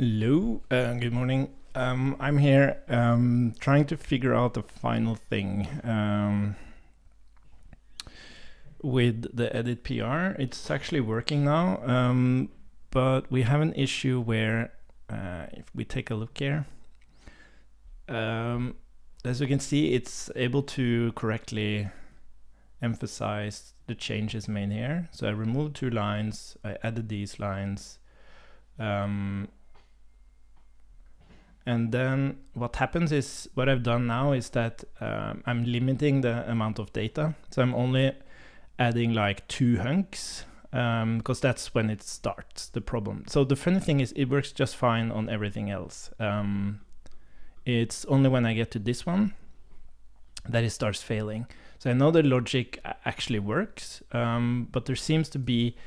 Hello, good morning. I'm here trying to figure out the final thing with the edit PR. It's actually working now, but we have an issue where if we take a look here, as you can see, it's able to correctly emphasize the changes made here. So I removed 2 lines, I added these lines, and then what happens is, what I've done now is that I'm limiting the amount of data. So I'm only adding like 2 hunks, because that's when it starts the problem. So the funny thing is it works just fine on everything else. It's only when I get to this one that it starts failing. So I know the logic actually works, but there seems to be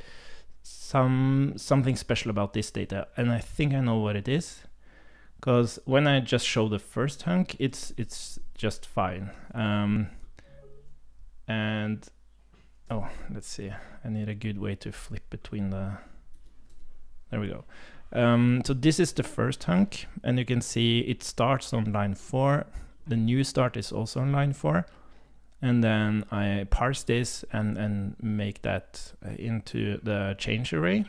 something special about this data, and I think I know what it is. Because when I just show the first hunk, it's just fine. And oh, let's see. I need a good way to flip between the. There we go. So this is the first hunk, and you can see it starts on line 4. The new start is also on line 4, and then I parse this and make that into the change array.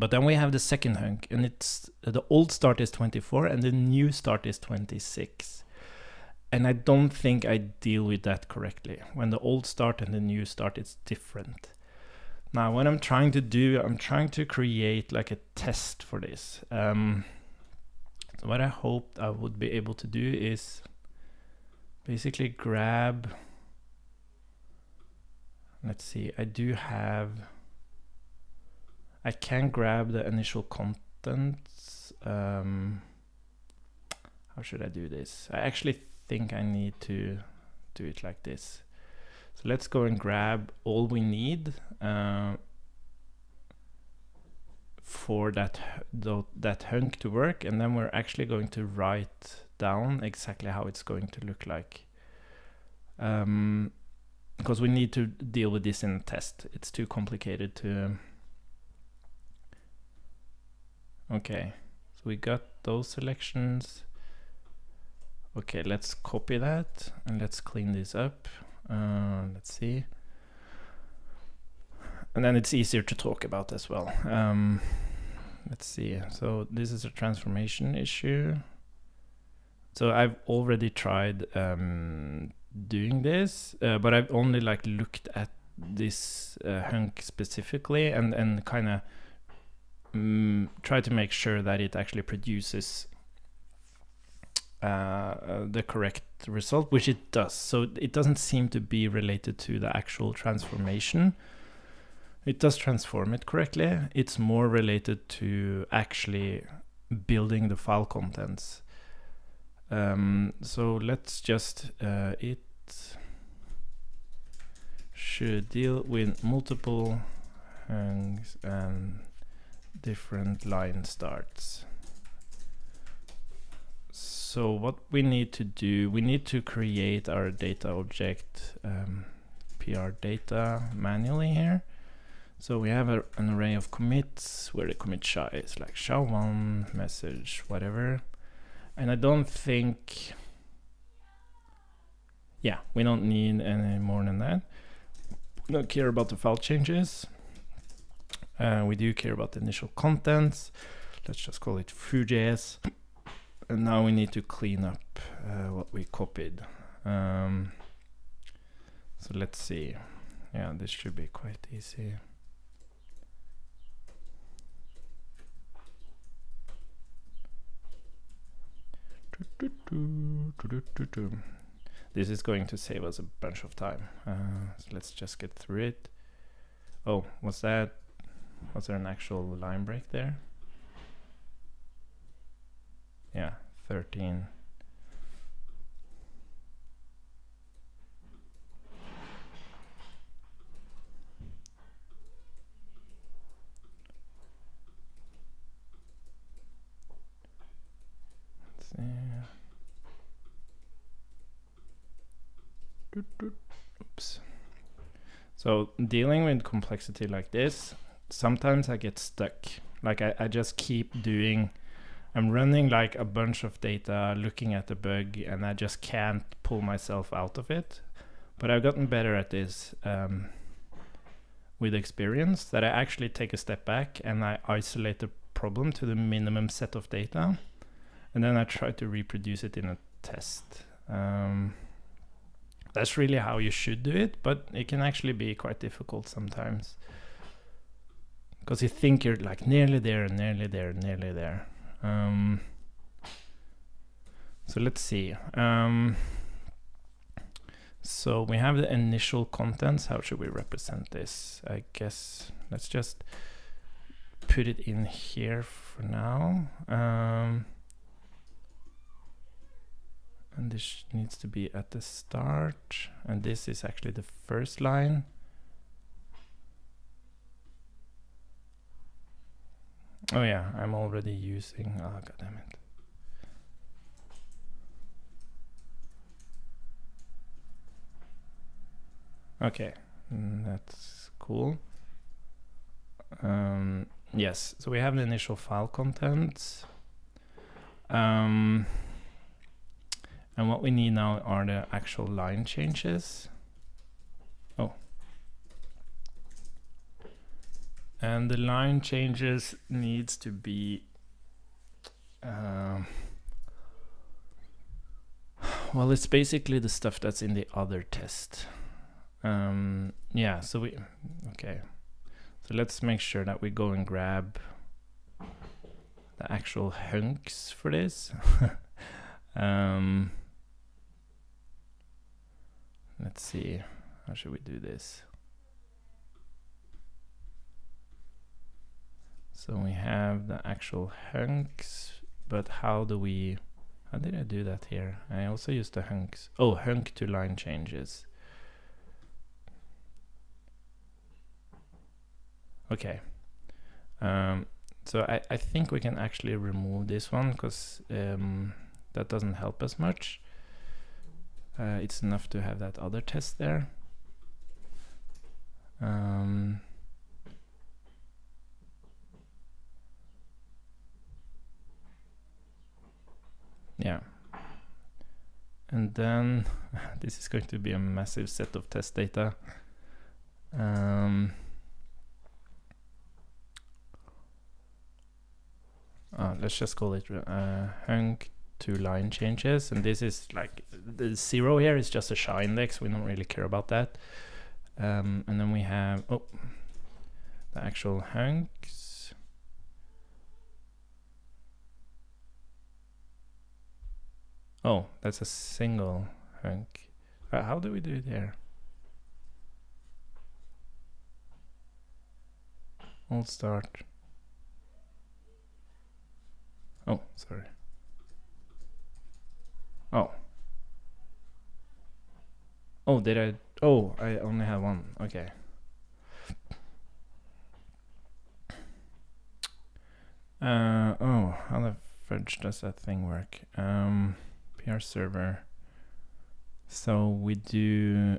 But then we have the second hunk, and it's the old start is 24 and the new start is 26. And I don't think I deal with that correctly. When the old start and the new start, it's different. Now, what I'm trying to do, I'm trying to create like a test for this. So what I hoped I would be able to do is basically grab, let's see, I can grab the initial contents. How should I do this? I actually think I need to do it like this. So let's go and grab all we need for that hunk to work, and then we're actually going to write down exactly how it's going to look like. Because we need to deal with this in a test. It's too complicated to. Okay, so we got those selections. Okay, let's copy that and let's clean this up. Let's see. And then it's easier to talk about as well. Let's see. So this is a transformation issue. So I've already tried doing this, but I've only like looked at this hunk specifically and kind of try to make sure that it actually produces the correct result, which it does. So it doesn't seem to be related to the actual transformation. It does transform it correctly. It's more related to actually building the file contents. So let's just, it should deal with multiple hunks and different line starts. So what we need to do, we need to create our data object PR data manually here. So we have an array of commits where the commit SHA is like SHA1, message, whatever. And I don't think, yeah, we don't need any more than that. We don't care about the file changes. We do care about the initial contents. Let's just call it foo.js. And now we need to clean up what we copied. So let's see. Yeah, this should be quite easy. This is going to save us a bunch of time. So let's just get through it. Oh, was there an actual line break there? Yeah, 13. Let's see. Oops. So dealing with complexity like this, sometimes I get stuck. Like I just keep doing, I'm running like a bunch of data, looking at the bug, and I just can't pull myself out of it. But I've gotten better at this with experience, that I actually take a step back and I isolate the problem to the minimum set of data, and then I try to reproduce it in a test. That's really how you should do it, but it can actually be quite difficult sometimes, because you think you're like nearly there, nearly there, nearly there. So let's see. So we have the initial contents. How should we represent this? I guess let's just put it in here for now. And this needs to be at the start. And this is actually the first line. Oh yeah, I'm already using, oh god damn it. Okay, that's cool. Yes, so we have the initial file contents. And what we need now are the actual line changes. Oh. And the line changes needs to be, well, it's basically the stuff that's in the other test. Yeah, so okay. So let's make sure that we go and grab the actual hunks for this. Let's see, how should we do this? So we have the actual hunks, but how did I do that here? I also used the hunks. Oh, hunk to line changes. Okay. So I think we can actually remove this one, because that doesn't help us much. It's enough to have that other test there. Yeah. And then this is going to be a massive set of test data. Let's just call it hunk to line changes, and this is like the 0 here is just a SHA index. We don't really care about that. And then we have the actual hunks. Oh, that's a single hunk. How do we do it here? I'll start. Oh, sorry. Oh. Oh, did I? Oh, I only have one. Okay. Oh, how the fudge does that thing work? PR server. So we do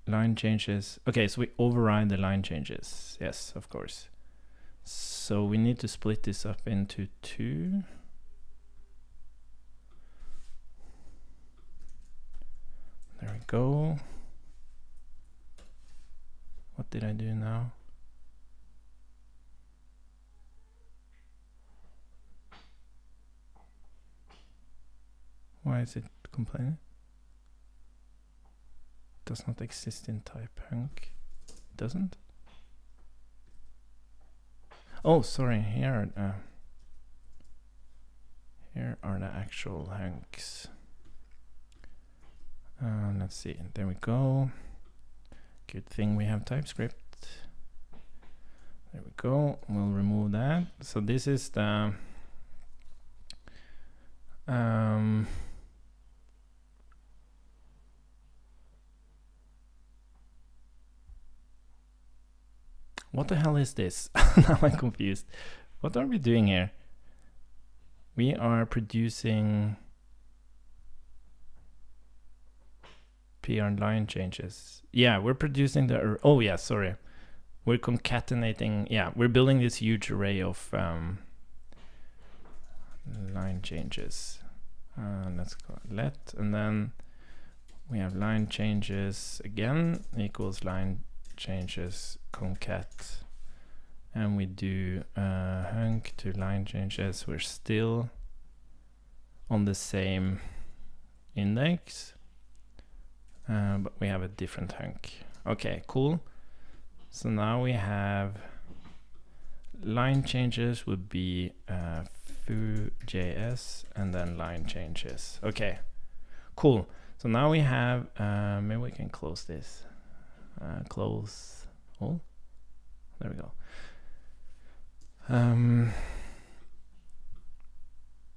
line changes. Okay, so we override the line changes. Yes, of course. So we need to split this up into 2. There we go. What did I do now? Why is it complaining? Does not exist in type hunk. Doesn't? Oh, sorry. Here are the actual hunks. Let's see. There we go. Good thing we have TypeScript. There we go. We'll remove that. So this is the what the hell is this? Now I'm confused. What are we doing here? We are producing PR line changes. Yeah, we're producing the, oh yeah, sorry. we're concatenating, we're building this huge array of line changes. Let's go let, and then we have line changes again equals line changes concat, and we do hunk to line changes. We're still on the same index, but we have a different hunk. Okay, cool. So now we have line changes would be foo.js and then line changes. Okay, cool. So now we have, maybe we can close this. Close all. There we go.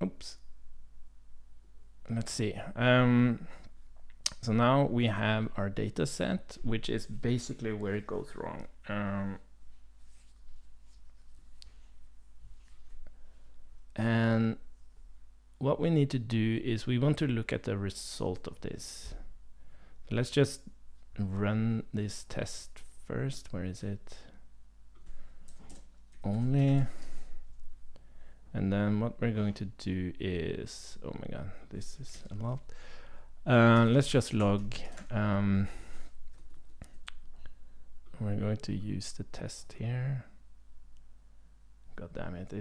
Oops. Let's see. So now we have our data set, which is basically where it goes wrong. And what we need to do is we want to look at the result of this. Let's just run this test first. Where is it? Only. And then what we're going to do is, oh my god, this is a lot. Let's just log. We're going to use the test here. God damn it,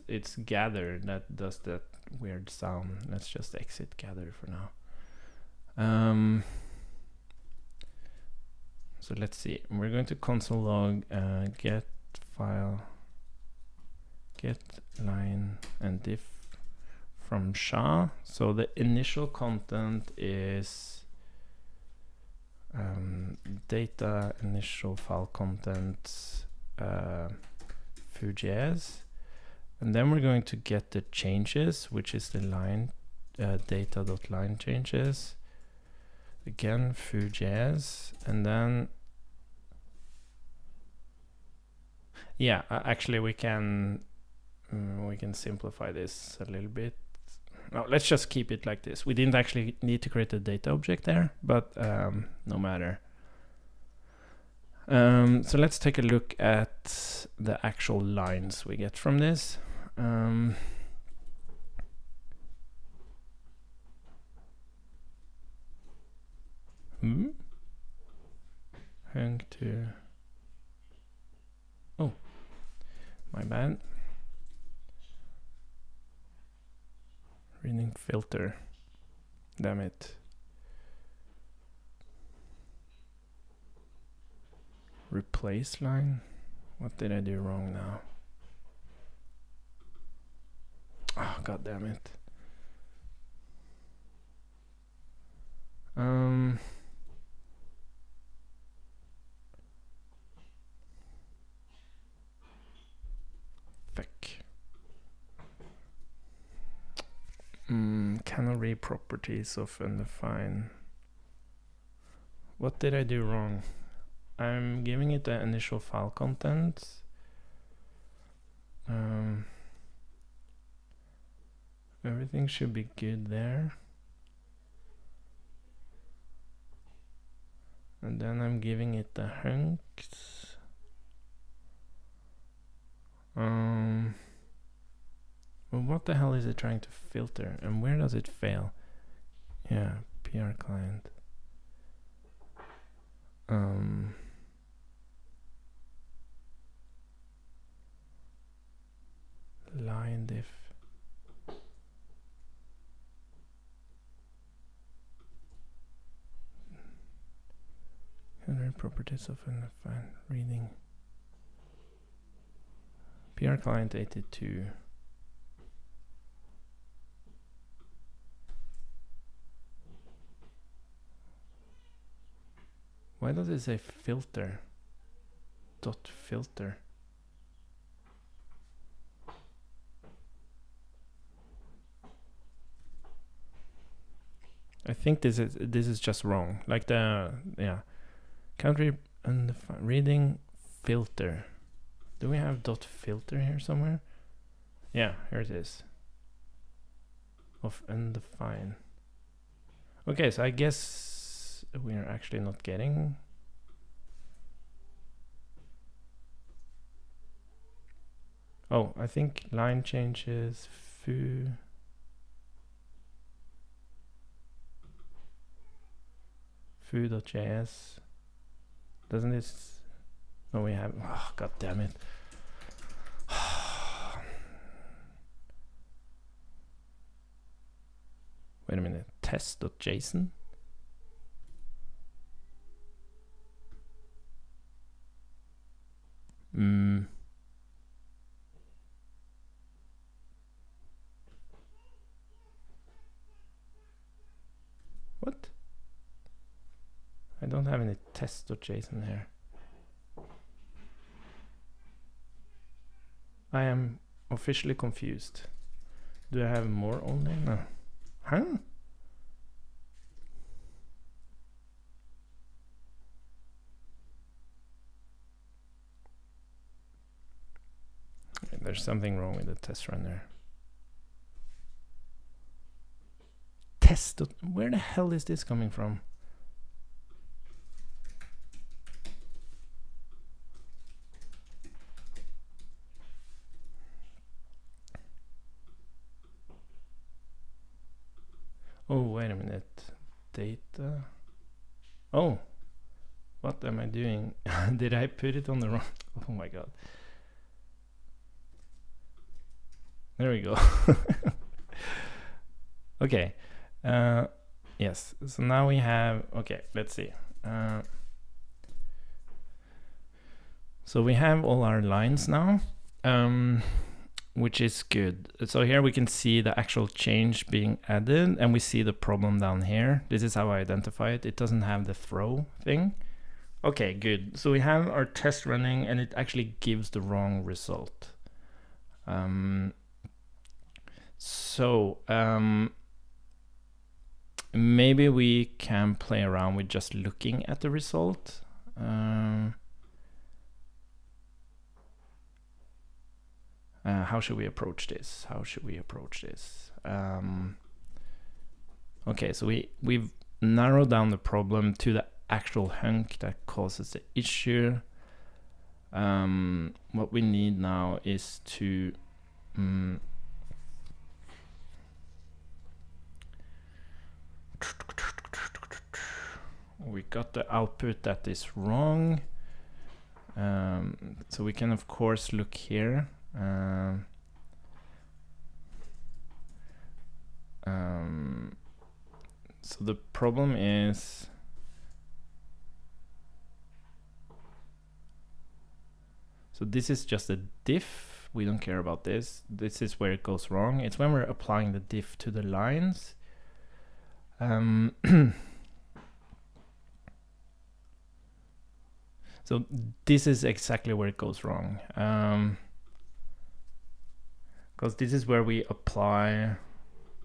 it's gather that does that weird sound. Let's just exit gather for now. So let's see, we're going to console log get file, get line and diff from SHA. So the initial content is data initial file content foo.js, and then we're going to get the changes, which is the line data.line changes, again foo.js, and then actually we can simplify this a little bit. No, let's just keep it like this. We didn't actually need to create a data object there, but no matter. So let's take a look at the actual lines we get from this. Hang to, oh, my bad. Reading filter, damn it. Replace line, what did I do wrong now? Oh, god damn it. Canary properties of undefine. What did I do wrong? I'm giving it the initial file contents. Everything should be good there. And then I'm giving it the hunks. Well, what the hell is it trying to filter, and where does it fail? Yeah, PR client. Line diff. Other properties of undefined reading. PR client 82. Why does it say filter? Dot filter. I think this is just wrong. Like the country undefined reading filter. Do we have dot filter here somewhere? Yeah, here it is. Of undefined. Okay, so I guess we are actually not getting. Oh, I think line changes foo.js. Doesn't this? No, we have. Oh, god damn it. Wait a minute. Test.json. What? I don't have any test.json here. I am officially confused. Do I have more only? No. Huh? Okay, there's something wrong with the test runner. Test. Where the hell is this coming from? Oh, wait a minute. Data. Oh, what am I doing? Did I put it on the wrong? Oh my god. There we go. Okay. Yes. So now we have. Okay. Let's see. So we have all our lines now. Which is good. So here we can see the actual change being added, and we see the problem down here. This is how I identify it. It doesn't have the throw thing. Okay, good. So we have our test running, and it actually gives the wrong result. Maybe we can play around with just looking at the result. How should we approach this? Okay, so we've narrowed down the problem to the actual hunk that causes the issue. What we need now is to we got the output that is wrong. So we can of course look here. So the problem is so this is just a diff. We don't care about this. This is where it goes wrong. It's when we're applying the diff to the lines. So this is exactly where it goes wrong. Because this is where we apply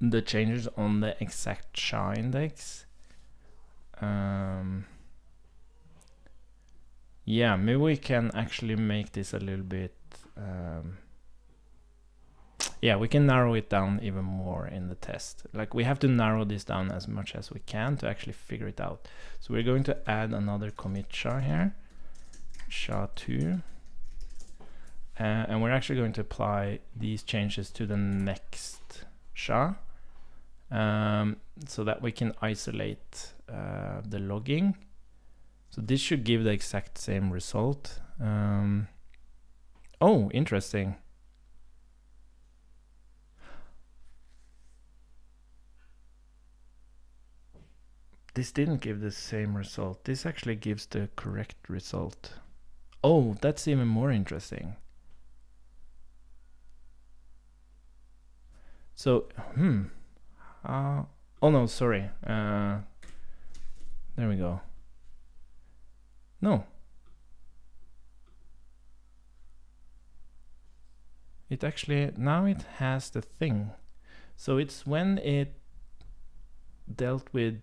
the changes on the exact SHA index. Yeah, maybe we can actually make this a little bit. Yeah, we can narrow it down even more in the test. Like we have to narrow this down as much as we can to actually figure it out. So we're going to add another commit SHA here, SHA2. And we're actually going to apply these changes to the next SHA so that we can isolate the logging. So this should give the exact same result. Oh, interesting. This didn't give the same result. This actually gives the correct result. Oh, that's even more interesting. So, oh no, sorry. There we go. No. It actually, now it has the thing. So it's when it dealt with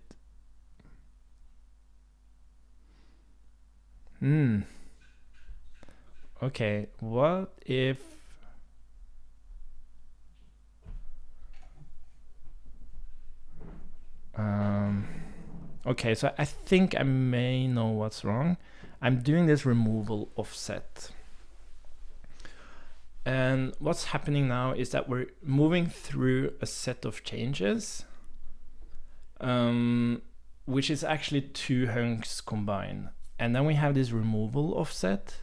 okay, what if okay, so I think I may know what's wrong. I'm doing this removal offset. And what's happening now is that we're moving through a set of changes, which is actually 2 hunks combined. And then we have this removal offset.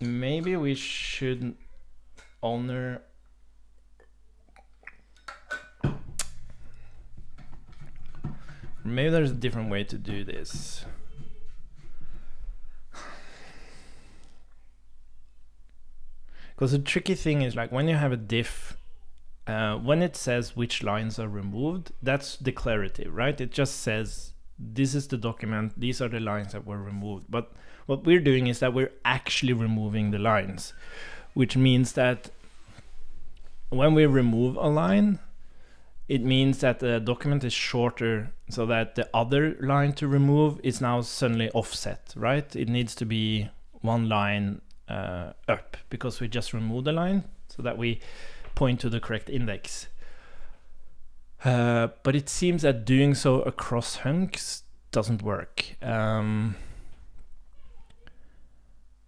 Maybe we should honor maybe there's a different way to do this. Because the tricky thing is, like, when you have a diff, when it says which lines are removed, that's declarative, right? It just says this is the document, these are the lines that were removed. But what we're doing is that we're actually removing the lines, which means that when we remove a line, it means that the document is shorter, so that the other line to remove is now suddenly offset, right? It needs to be 1 line up, because we just removed the line so that we point to the correct index. But it seems that doing so across hunks doesn't work. And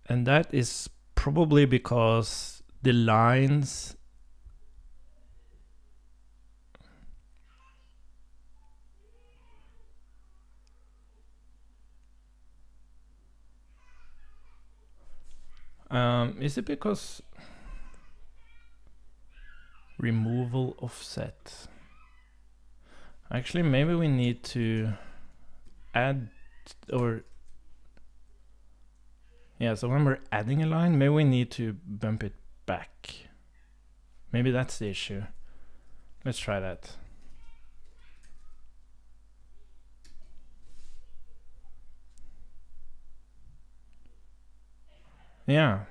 that is probably because the lines is it because removal offset? Actually, maybe we need to add, or yeah, so when we're adding a line, maybe we need to bump it back. Maybe that's the issue. Let's try that. Yeah,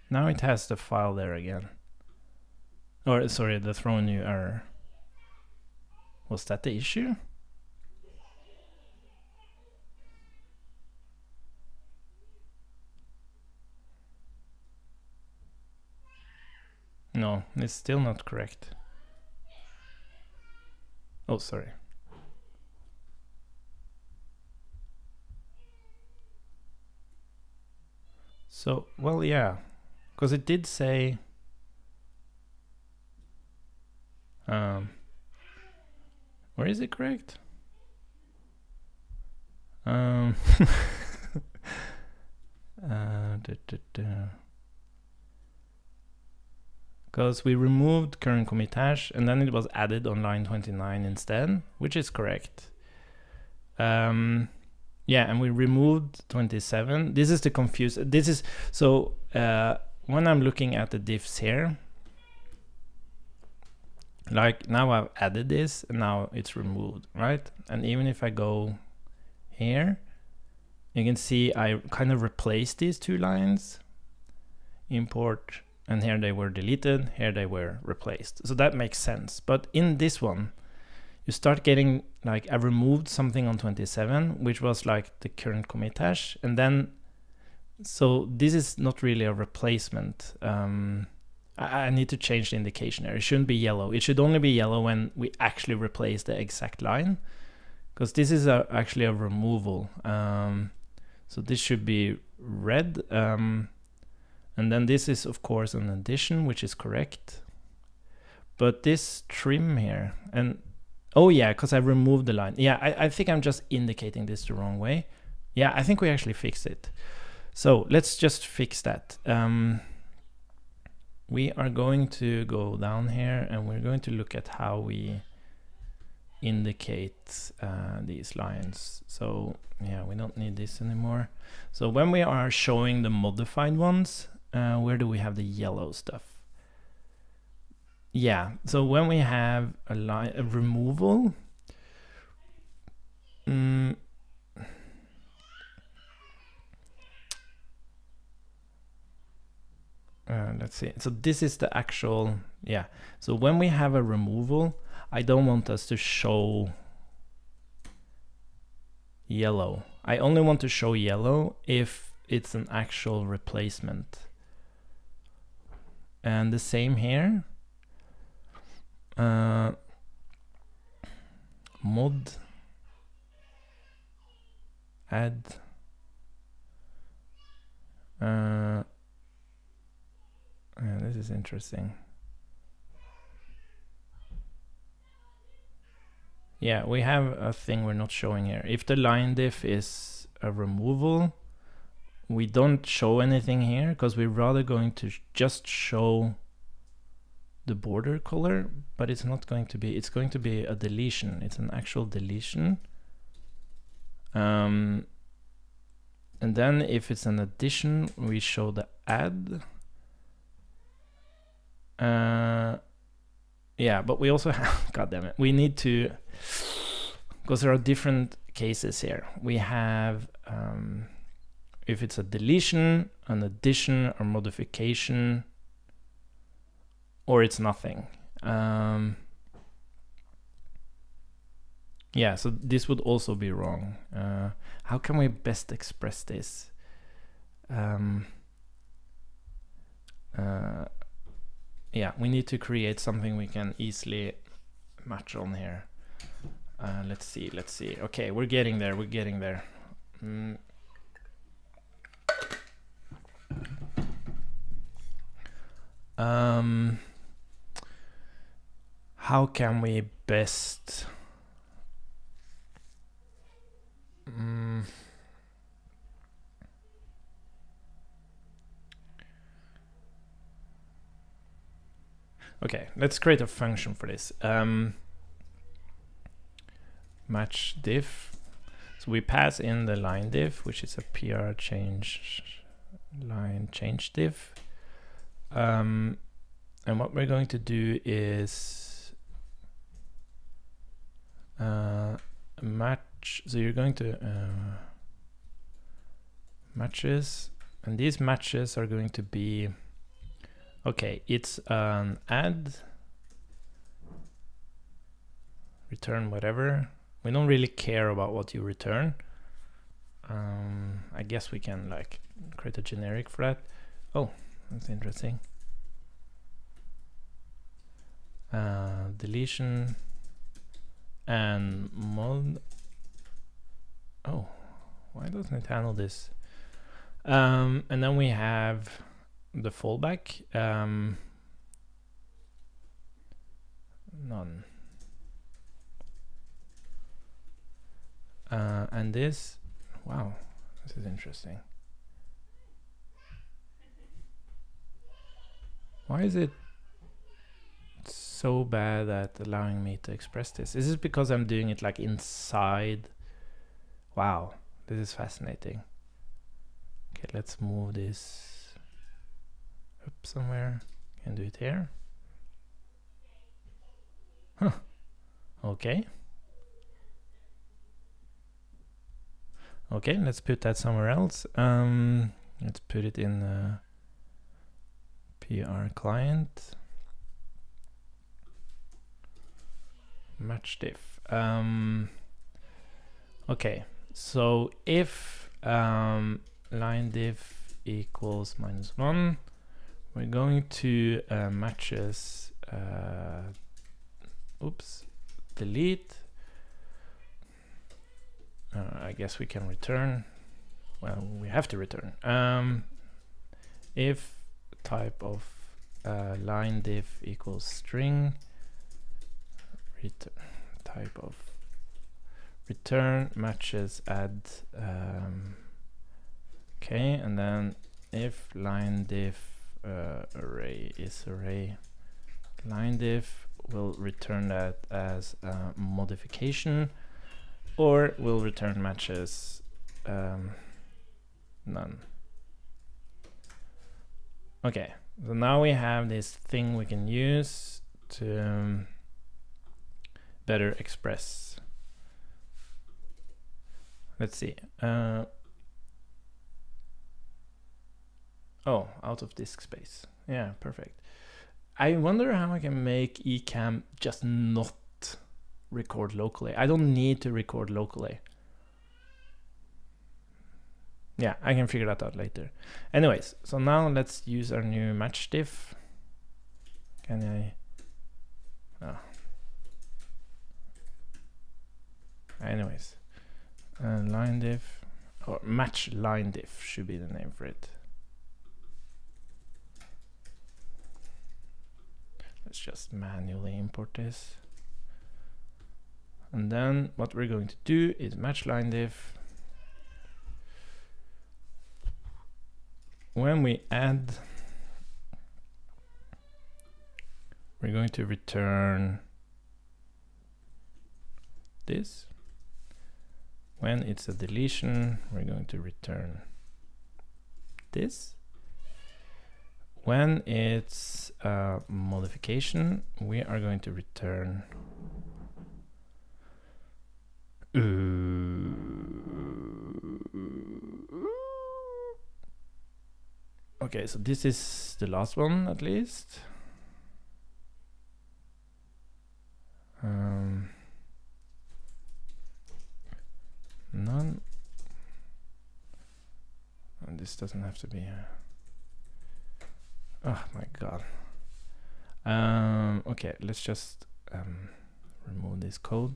now it has the file there again. Or sorry, the throw new error. Was that the issue? No, it's still not correct. Oh, sorry. So, well, yeah, because it did say where is it correct? Because we removed current commit hash and then it was added on line 29 instead, which is correct. Yeah, and we removed 27. This is the confuse. This is so when I'm looking at the diffs here, like now I've added this and now it's removed, right? And even if I go here, you can see I kind of replaced these 2 lines, import, and here they were deleted, here they were replaced. So that makes sense. But in this one, you start getting, like, I removed something on 27, which was like the current commit hash. And then, so this is not really a replacement. I need to change the indication here. It shouldn't be yellow. It should only be yellow when we actually replace the exact line, because this is actually a removal. So this should be red. And then this is, of course, an addition, which is correct. But this trim here, and oh yeah, because I removed the line. Yeah, I think I'm just indicating this the wrong way. Yeah, I think we actually fixed it. So let's just fix that. We are going to go down here and we're going to look at how we indicate these lines. So yeah, we don't need this anymore. So when we are showing the modified ones, where do we have the yellow stuff? Yeah, so when we have a line, a removal, let's see. So this is the actual, yeah. So when we have a removal, I don't want us to show yellow. I only want to show yellow if it's an actual replacement. And the same here. mod add yeah, this is interesting. Yeah, we have a thing we're not showing here. If the line diff is a removal, we don't show anything here because we're rather going to just show the border color, but it's not going to be, it's going to be a deletion. It's an actual deletion. And then if it's an addition, we show the add. Yeah, but we also have, god damn it, we need to, because there are different cases here. We have, if it's a deletion, an addition, or modification, or it's nothing. Yeah, so this would also be wrong. How can we best express this? Yeah, we need to create something we can easily match on here. Let's see. Okay, we're getting there. How can we best okay, let's create a function for this. Match diff. So we pass in the line diff, which is a PR change line change diff. And what we're going to do is match. So you're going to matches, and these matches are going to be, okay, it's an add, return whatever. We don't really care about what you return. I guess we can like create a generic for that. Oh, that's interesting. Deletion and mod. Oh, why doesn't it handle this? And then we have the fallback. None. And this, wow, this is interesting. Why is it so bad at allowing me to express this? Is this because I'm doing it like inside? Wow, this is fascinating. Okay, let's move this up somewhere. Can do it here. Huh. Okay. Okay, let's put that somewhere else. Let's put it in PR client. Match diff. Okay, so if line diff equals -1, we're going to matches delete. I guess we can return. Well, we have to return. If type of line diff equals string, type of return matches add. Okay, and then if line diff array is array, line diff will return that as a modification, or will return matches none. Okay, so now we have this thing we can use to better express. Let's see. Oh, out of disk space. Yeah, perfect. I wonder how I can make eCam just not record locally. I don't need to record locally. Yeah, I can figure that out later. Anyways, so now let's use our new match diff. Can I? Oh. anyways, line diff, or match line diff should be the name for it. Let's just manually import this. And then what we're going to do is match line diff. When we add, we're going to return this. When it's a deletion, we're going to return this. When it's a modification, we are going to return okay, so this is the last one at least. None. And this doesn't have to be oh my god. Okay, let's just remove this code.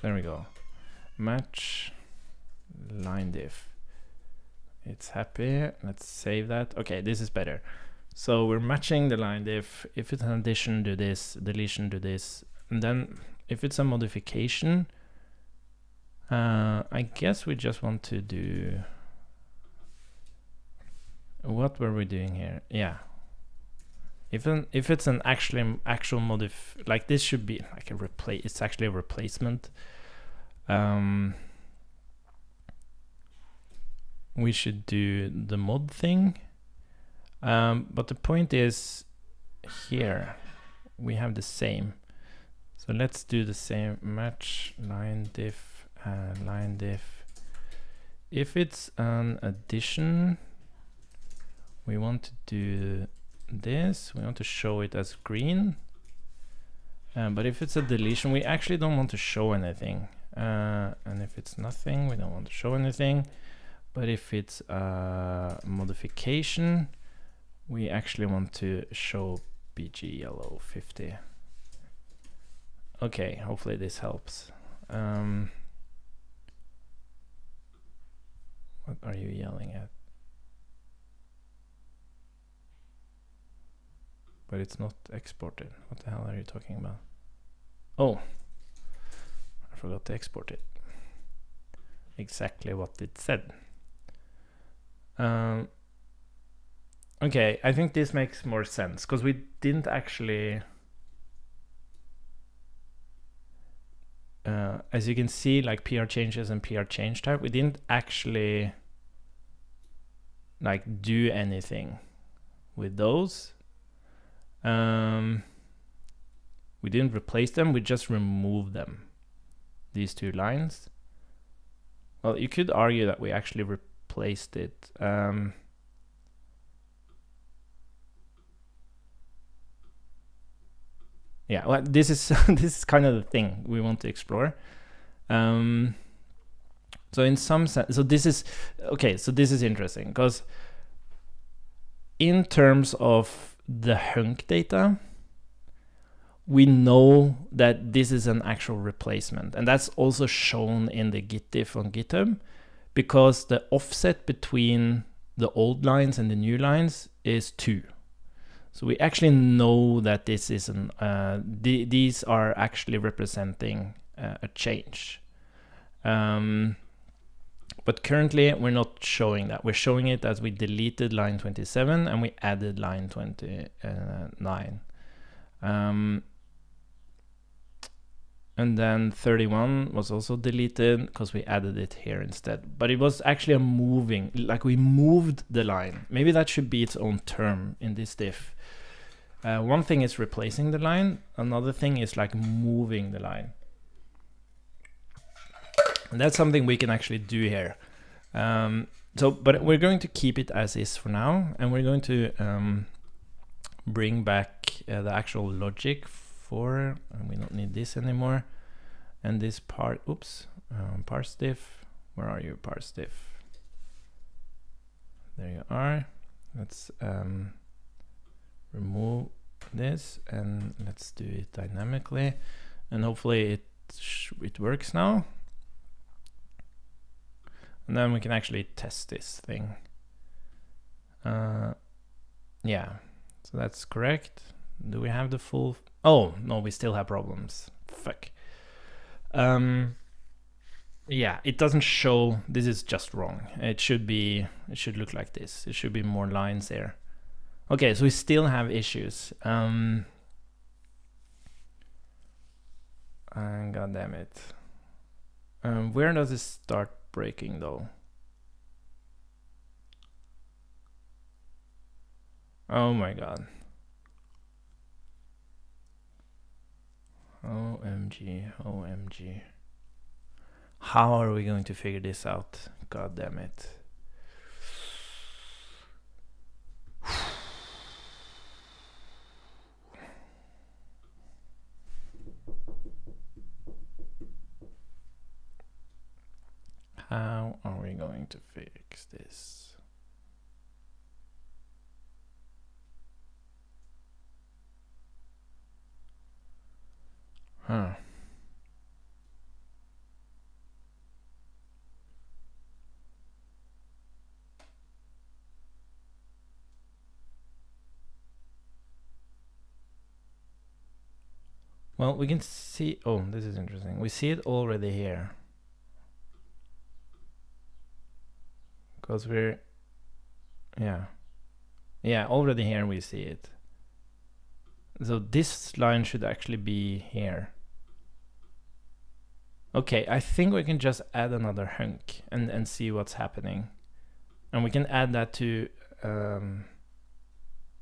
There we go. Match line diff. It's happy. Let's save that. Okay, this is better. So we're matching the line diff. If it's an addition, do this. Deletion, do this. And then if it's a modification, I guess we just want to do. What were we doing here? Yeah. If it's an actual like this should be like a replace. It's actually a replacement. We should do the mod thing. But the point is here we have the same. So let's do the same match line diff, line diff. If it's an addition, we want to do this. We want to show it as green. But if it's a deletion, we actually don't want to show anything. And if it's nothing, we don't want to show anything. But if it's a modification, we actually want to show BG yellow 50. Okay, hopefully this helps. What are you yelling at? But it's not exported. What the hell are you talking about? Oh, I forgot to export it. Exactly what it said. Okay, I think this makes more sense because we didn't actually, as you can see, like PR changes and PR change type, we didn't actually like do anything with those. We didn't replace them, we just removed them, these two lines. Well, you could argue that we actually replaced it. Yeah, well, this is this is kind of the thing we want to explore. So in some sense, so this is okay. So this is interesting because in terms of the hunk data, we know that this is an actual replacement, and that's also shown in the git diff on GitHub, because the offset between the old lines and the new lines is 2. So we actually know that this is an these are actually representing a change. But currently we're not showing that. We're showing it as we deleted line 27 and we added line 29. And then 31 was also deleted because we added it here instead. But it was actually a moving, like we moved the line. Maybe that should be its own term in this diff. One thing is replacing the line. Another thing is like moving the line. And that's something we can actually do here. But we're going to keep it as is for now. And we're going to bring back the actual logic for, and we don't need this anymore. And this part, oops, parse diff. Where are you, parse diff? There you are. Let's remove this and let's do it dynamically. And hopefully it it works now. And then we can actually test this thing. Yeah, so that's correct. Do we have the full? Oh no, we still have problems. Fuck. Yeah, it doesn't show. This is just wrong. It should look like this. It should be more lines there. Okay, so we still have issues. God damn it. Where does it start breaking though? Oh my god. OMG, OMG. How are we going to figure this out? God damn it. How are we going to fix this? Huh. Well, we can see, oh, this is interesting. We see it already here. Because we're, yeah, already here we see it. So this line should actually be here. Okay, I think we can just add another hunk and see what's happening. And we can add that to,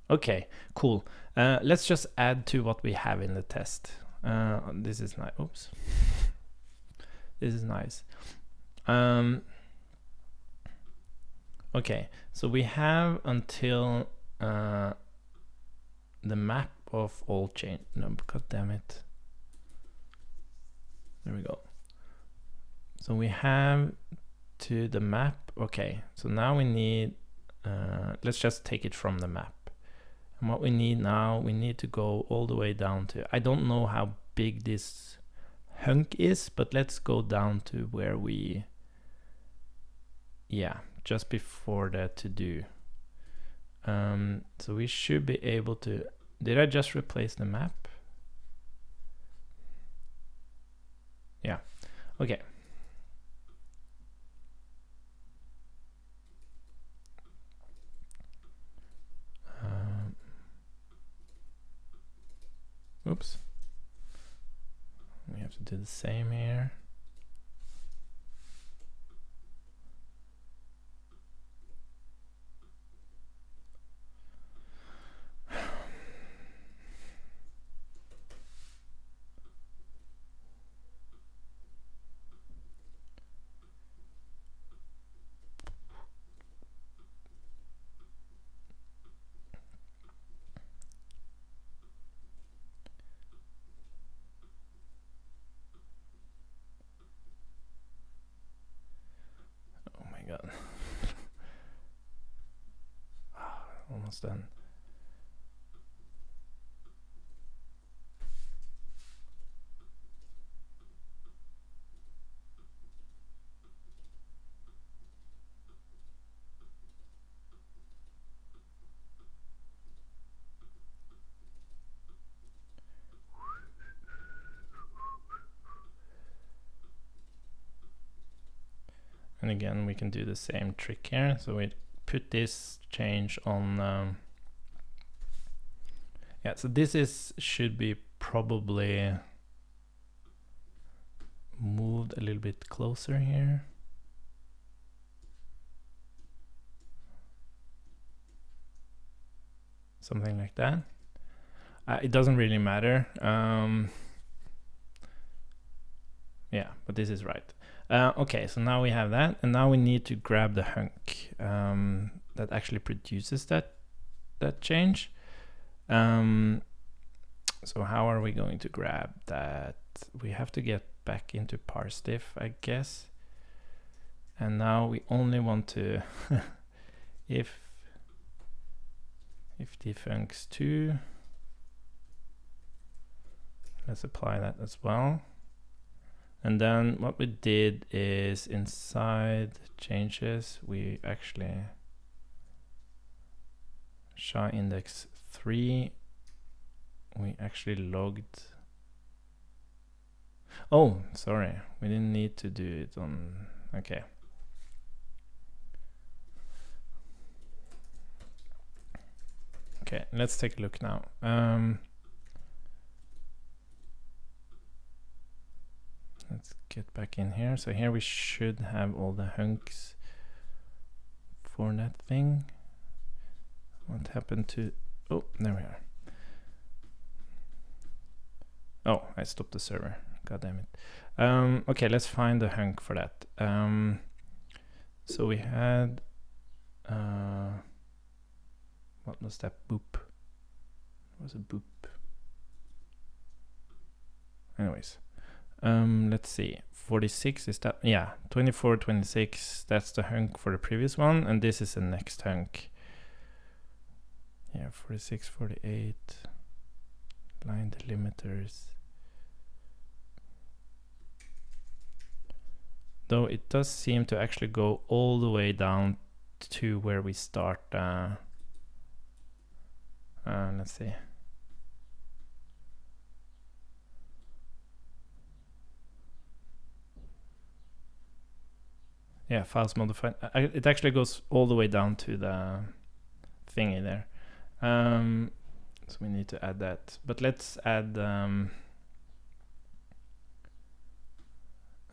okay, cool. Let's just add to what we have in the test. This is nice. Oops. This is nice. Okay, so we have until the map of all change. No, god damn it. There we go. So we have to the map. Okay, so now we need, let's just take it from the map. And what we need now, we need to go all the way down to, I don't know how big this hunk is, but let's go down to where we, yeah, just before that to do. So we should be able to, did I just replace the map? Yeah, okay. Oops. We have to do the same here. God. Almost done. And again, we can do the same trick here. So we put this change on, yeah, so this is, should be probably moved a little bit closer here. Something like that. It doesn't really matter. Yeah, but this is right. Okay, so now we have that, and now we need to grab the hunk that actually produces that change. So how are we going to grab that? We have to get back into parseDiff, I guess. And now we only want to if diffuncs2, let's apply that as well. And then what we did is inside changes, we actually SHA index 3, we actually logged. Oh, sorry, we didn't need to do it on, okay. Okay, let's take a look now. Let's get back in here. So here we should have all the hunks for that thing. What happened to, oh, there we are. Oh, I stopped the server. God damn it. Okay, let's find the hunk for that. So we had, what was that? Boop. It was a boop. Anyways, let's see. 46 is that? Yeah, 24, 26. That's the hunk for the previous one, and this is the next hunk. Yeah, 46, 48. Line delimiters. Though it does seem to actually go all the way down to where we start. Let's see. Yeah, files modified. It actually goes all the way down to the thingy there. So we need to add that. But let's add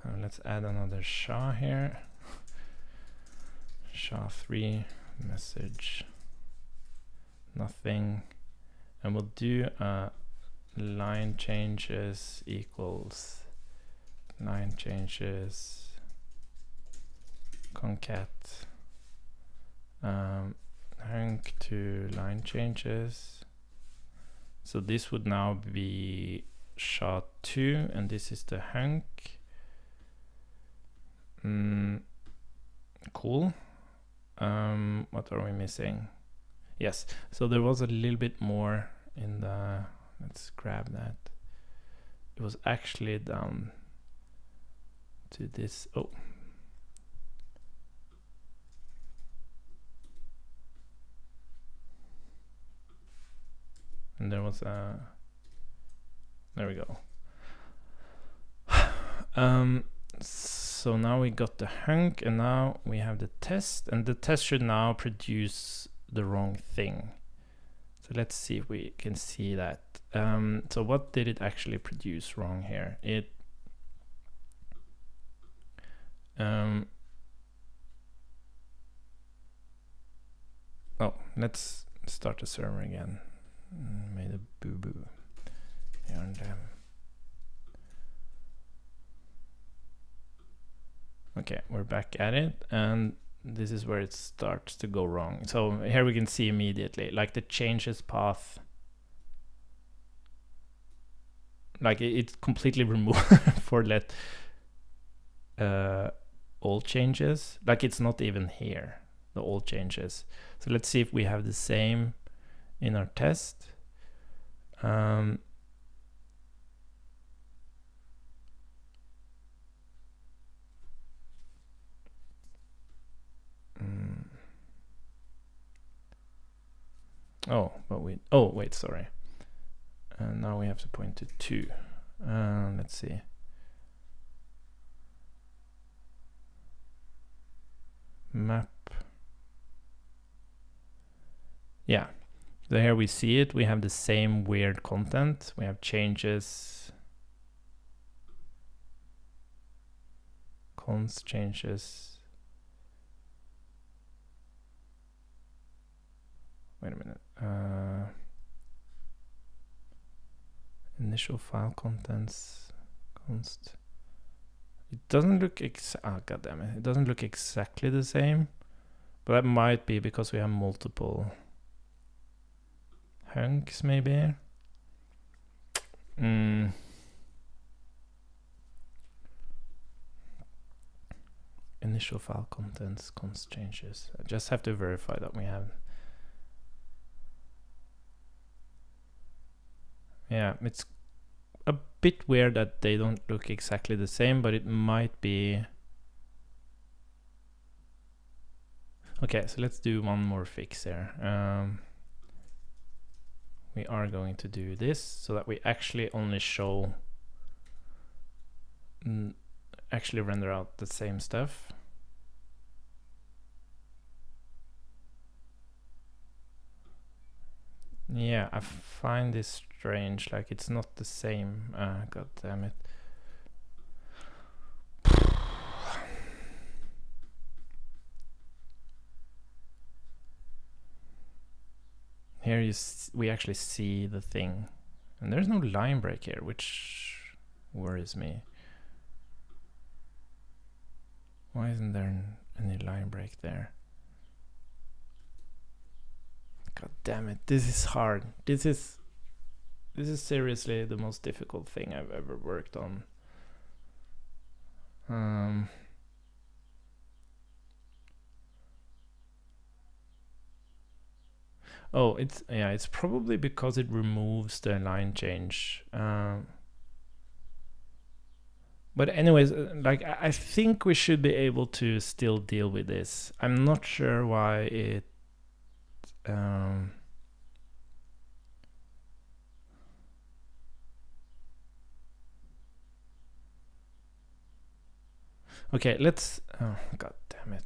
another SHA here. SHA-3 message nothing, and we'll do line changes equals line changes concat hunk to line changes. So this would now be SHA-2, and this is the hunk. Cool. What are we missing? Yes, so there was a little bit more in the, let's grab that. It was actually down to this. Oh, and there was a, there we go. So now we got the hunk, and now we have the test, and the test should now produce the wrong thing. So let's see if we can see that. So what did it actually produce wrong here? It oh, let's start the server again. Made a boo-boo. Okay, we're back at it, and this is where it starts to go wrong. So here we can see immediately, like the changes path, like it's completely removed for let all changes. Like it's not even here, the all changes. So let's see if we have the same in our test. Oh, but wait, sorry. Now we have to point to 2. Let's see. Map. Yeah, so here we see it. We have the same weird content. We have changes, const changes. Wait a minute. Initial file contents, const. It doesn't look God damn it. It doesn't look exactly the same, but that might be because we have multiple hunks, maybe. Initial file contents, const changes. I just have to verify that we have. Yeah, it's a bit weird that they don't look exactly the same, but it might be. Okay, so let's do one more fix here. We are going to do this so that we actually only show, actually render out the same stuff. Yeah, I find this strange, like it's not the same. God damn it. Here we actually see the thing, and there's no line break here, which worries me. Why isn't there any line break there? God damn it, this is hard. This is seriously the most difficult thing I've ever worked on. Oh, it's probably because it removes the line change. But anyways, like I think we should be able to still deal with this. I'm not sure why it okay, let's god damn it.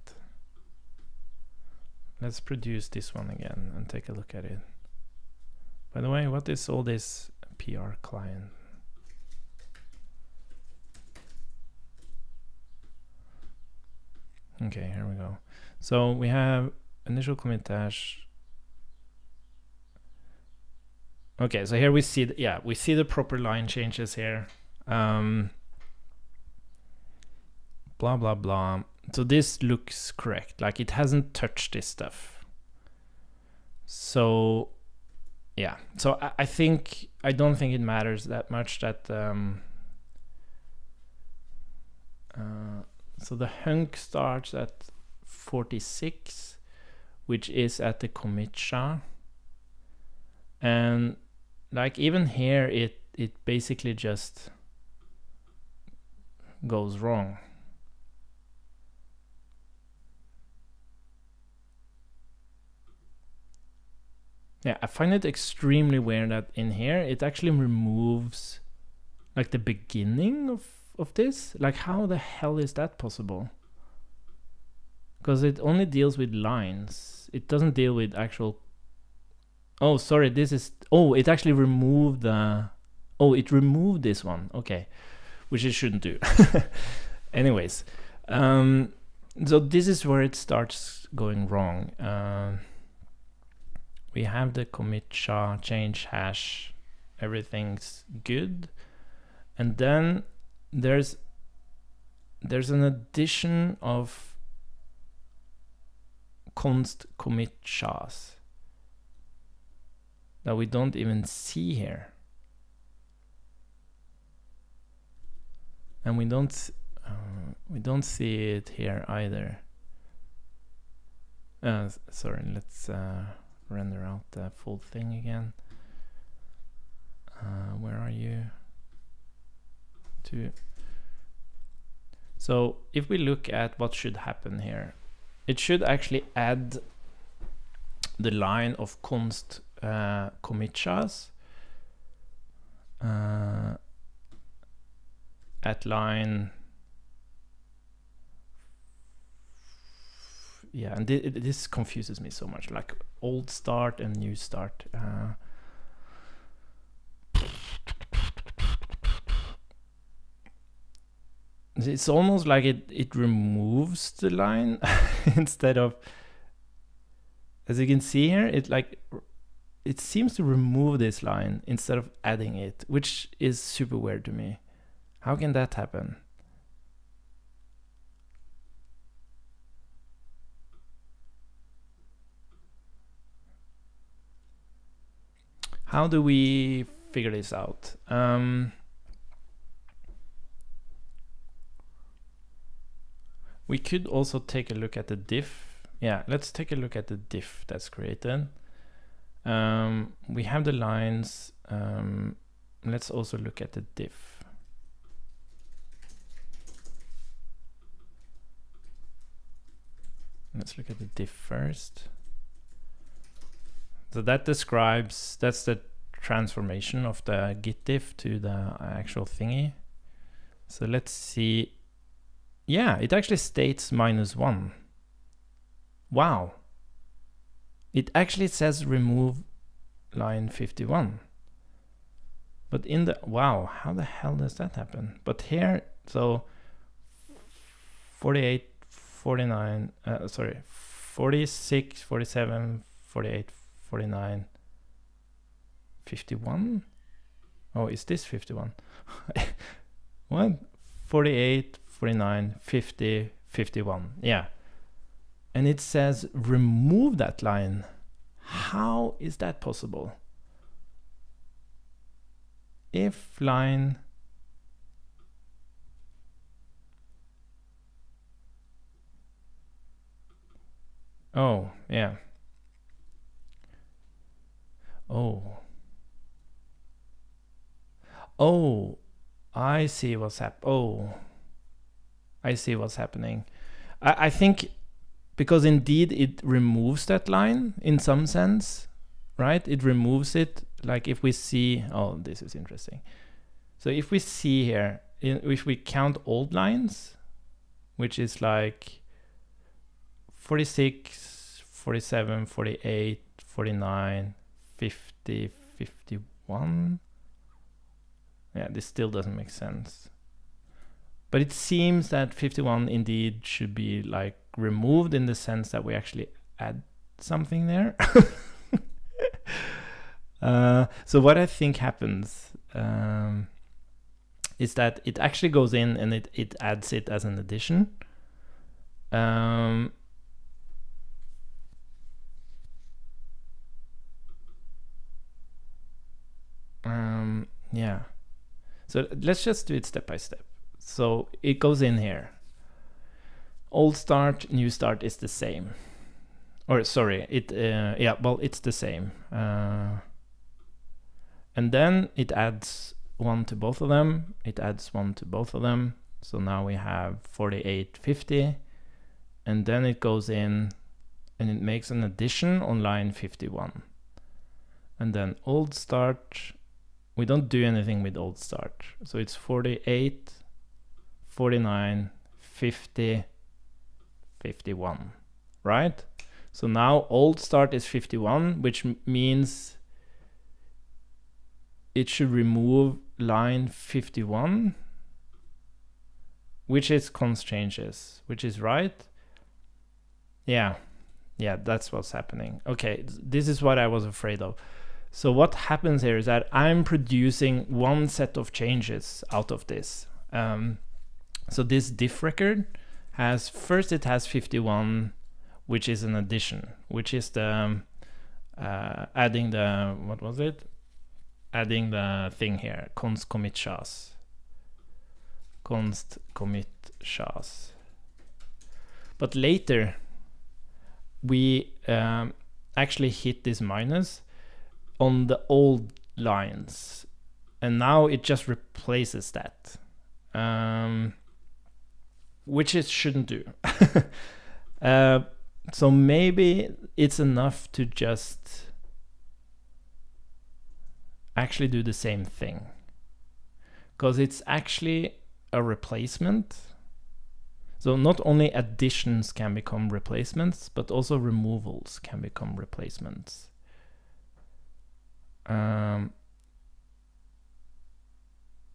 Let's produce this one again and take a look at it. By the way, what is all this PR client? Okay, here we go. So we have initial commit dash. Okay, so here we see, we see the proper line changes here. Blah, blah, blah. So this looks correct. Like it hasn't touched this stuff. So yeah, so I don't think it matters that much that so the hunk starts at 46, which is at the commit SHA. And like even here, it basically just goes wrong. Yeah, I find it extremely weird that in here, it actually removes like the beginning of this. Like how the hell is that possible? Because it only deals with lines. It doesn't deal with actual. Oh, sorry, this is, oh, it actually removed the, oh, it removed this one. Okay, which it shouldn't do. Anyways, so this is where it starts going wrong. We have the commit SHA, change hash, everything's good. And then there's an addition of const commit SHAs that we don't even see here. And we don't see it here either. Sorry, let's render out the full thing again. Where are you? So if we look at what should happen here, it should actually add the line of const commit SHAs at line, yeah, and this confuses me so much, like old start and new start. It's almost like it removes the line instead of, as you can see here, it seems to remove this line instead of adding it, which is super weird to me. How can that happen? How do we figure this out? We could also take a look at the diff. Yeah, let's take a look at the diff that's created. We have the lines let's also look at the diff. Let's look at the diff first. So that describes, that's the transformation of the git diff to the actual thingy. So let's see. Yeah, it actually states -1. Wow. It actually says remove line 51. But in the, wow, how the hell does that happen? But here, so 48, 49, sorry, 46, 47, 48, 49, 51? Oh, is this 51? What? 48, 49, 50, 51. Yeah. And it says remove that line. How is that possible? If line oh, yeah. Oh. Oh, I see what's I see what's happening. I think because indeed it removes that line in some sense, right? It removes it. Like if we see, oh, this is interesting. So if we see here, if we count old lines, which is like 46, 47, 48, 49, 50, 51. Yeah, this still doesn't make sense. But it seems that 51 indeed should be like removed in the sense that we actually add something there. So what I think happens is that it actually goes in and it adds it as an addition. Yeah. So let's just do it step by step. So it goes in here. Old start, new start is the same. Or sorry, yeah, well, it's the same. And then it adds 1 to both of them. It adds 1 to both of them. So now we have 48, 50. And then it goes in and it makes an addition on line 51. And then old start, we don't do anything with old start. So it's 48, 49, 50, 51, right? So now old start is 51, which means it should remove line 51, which is const changes, which is right. Yeah, that's what's happening. Okay, this is what I was afraid of. So what happens here is that I'm producing one set of changes out of this. So this diff record has, first it has 51, which is an addition, which is the adding the, what was it? Adding the thing here, const commit shas. Const commit shas. But later, we actually hit this minus on the old lines. And now it just replaces that. Which it shouldn't do. So maybe it's enough to just actually do the same thing, because it's actually a replacement. So not only additions can become replacements, but also removals can become replacements.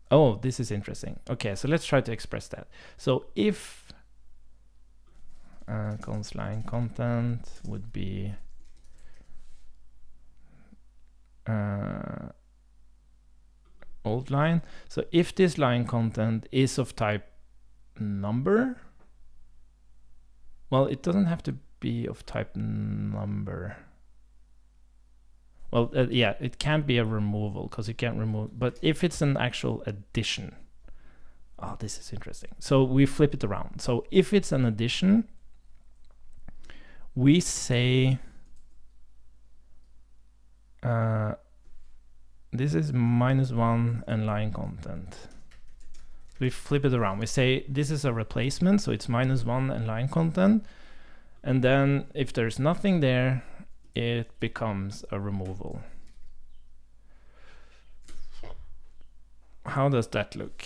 Oh, this is interesting. Okay, so let's try to express that. So if const line content would be old line. So if this line content is of type number, well, it doesn't have to be of type number. Well, yeah, it can't be a removal because you can't remove, but if it's an actual addition, oh, this is interesting. So we flip it around. So if it's an addition, we say this is -1 and line content. We flip it around. We say this is a replacement, so it's -1 and line content. And then if there's nothing there, it becomes a removal. How does that look?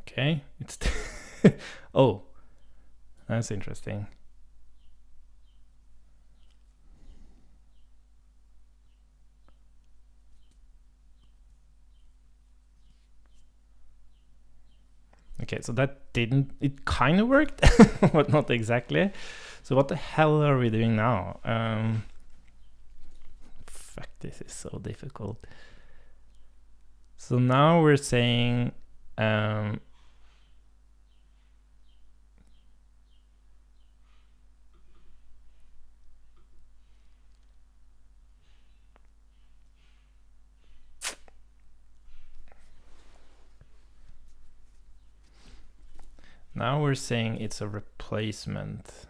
Okay, it's oh, that's interesting. Okay, so that didn't, it kind of worked, but not exactly. So what the hell are we doing now? Fuck, this is so difficult. So now we're saying now we're saying it's a replacement.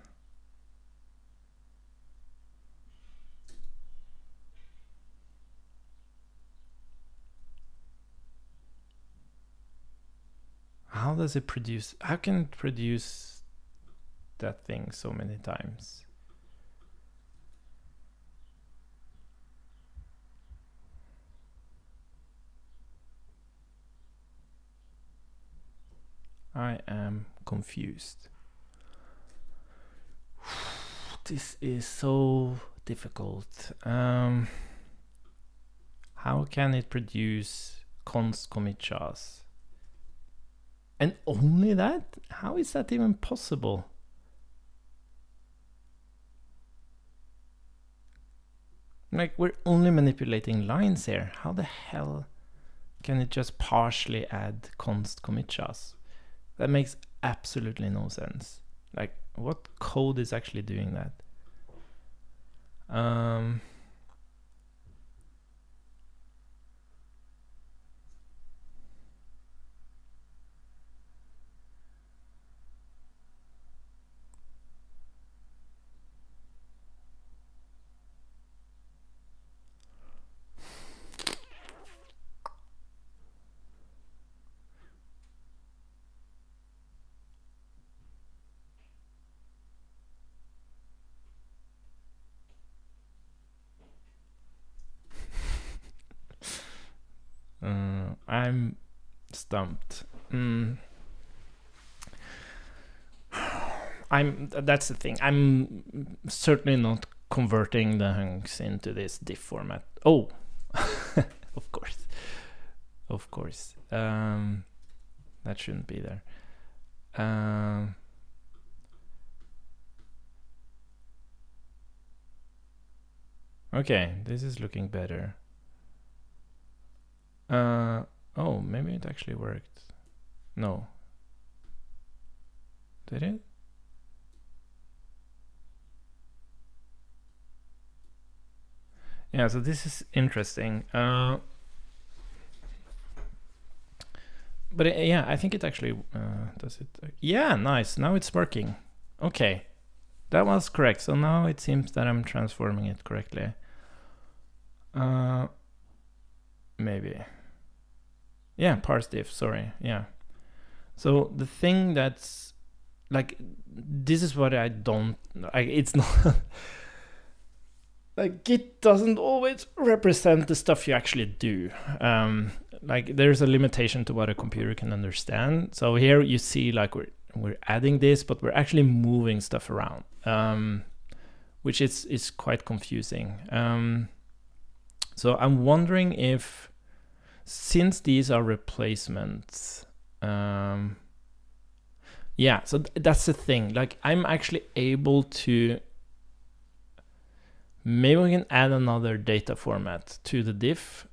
How does it produce? How can it produce that thing so many times? I am confused. This is so difficult. How can it produce const commit chars? And only that? How is that even possible? Like, we're only manipulating lines here. How the hell can it just partially add const commit chars? That makes absolutely no sense. Like, what code is actually doing that? I'm stumped. That's the thing. I'm certainly not converting the hunks into this diff format. Oh, of course. Of course. That shouldn't be there. Okay, this is looking better. Oh, maybe it actually worked. No. Did it? Yeah, so this is interesting. But yeah, I think it actually does it. Yeah, nice. Now it's working. Okay, that was correct. So now it seems that I'm transforming it correctly. Maybe. Yeah, parse diff, sorry. Yeah. So the thing that's like, this is what I don't, it's not, like, Git doesn't always represent the stuff you actually do. Like, there's a limitation to what a computer can understand. So here you see, like, we're adding this, but we're actually moving stuff around, which is quite confusing. So I'm wondering if, since these are replacements, yeah, so that's the thing. Like, I'm actually able to, maybe we can add another data format to the diff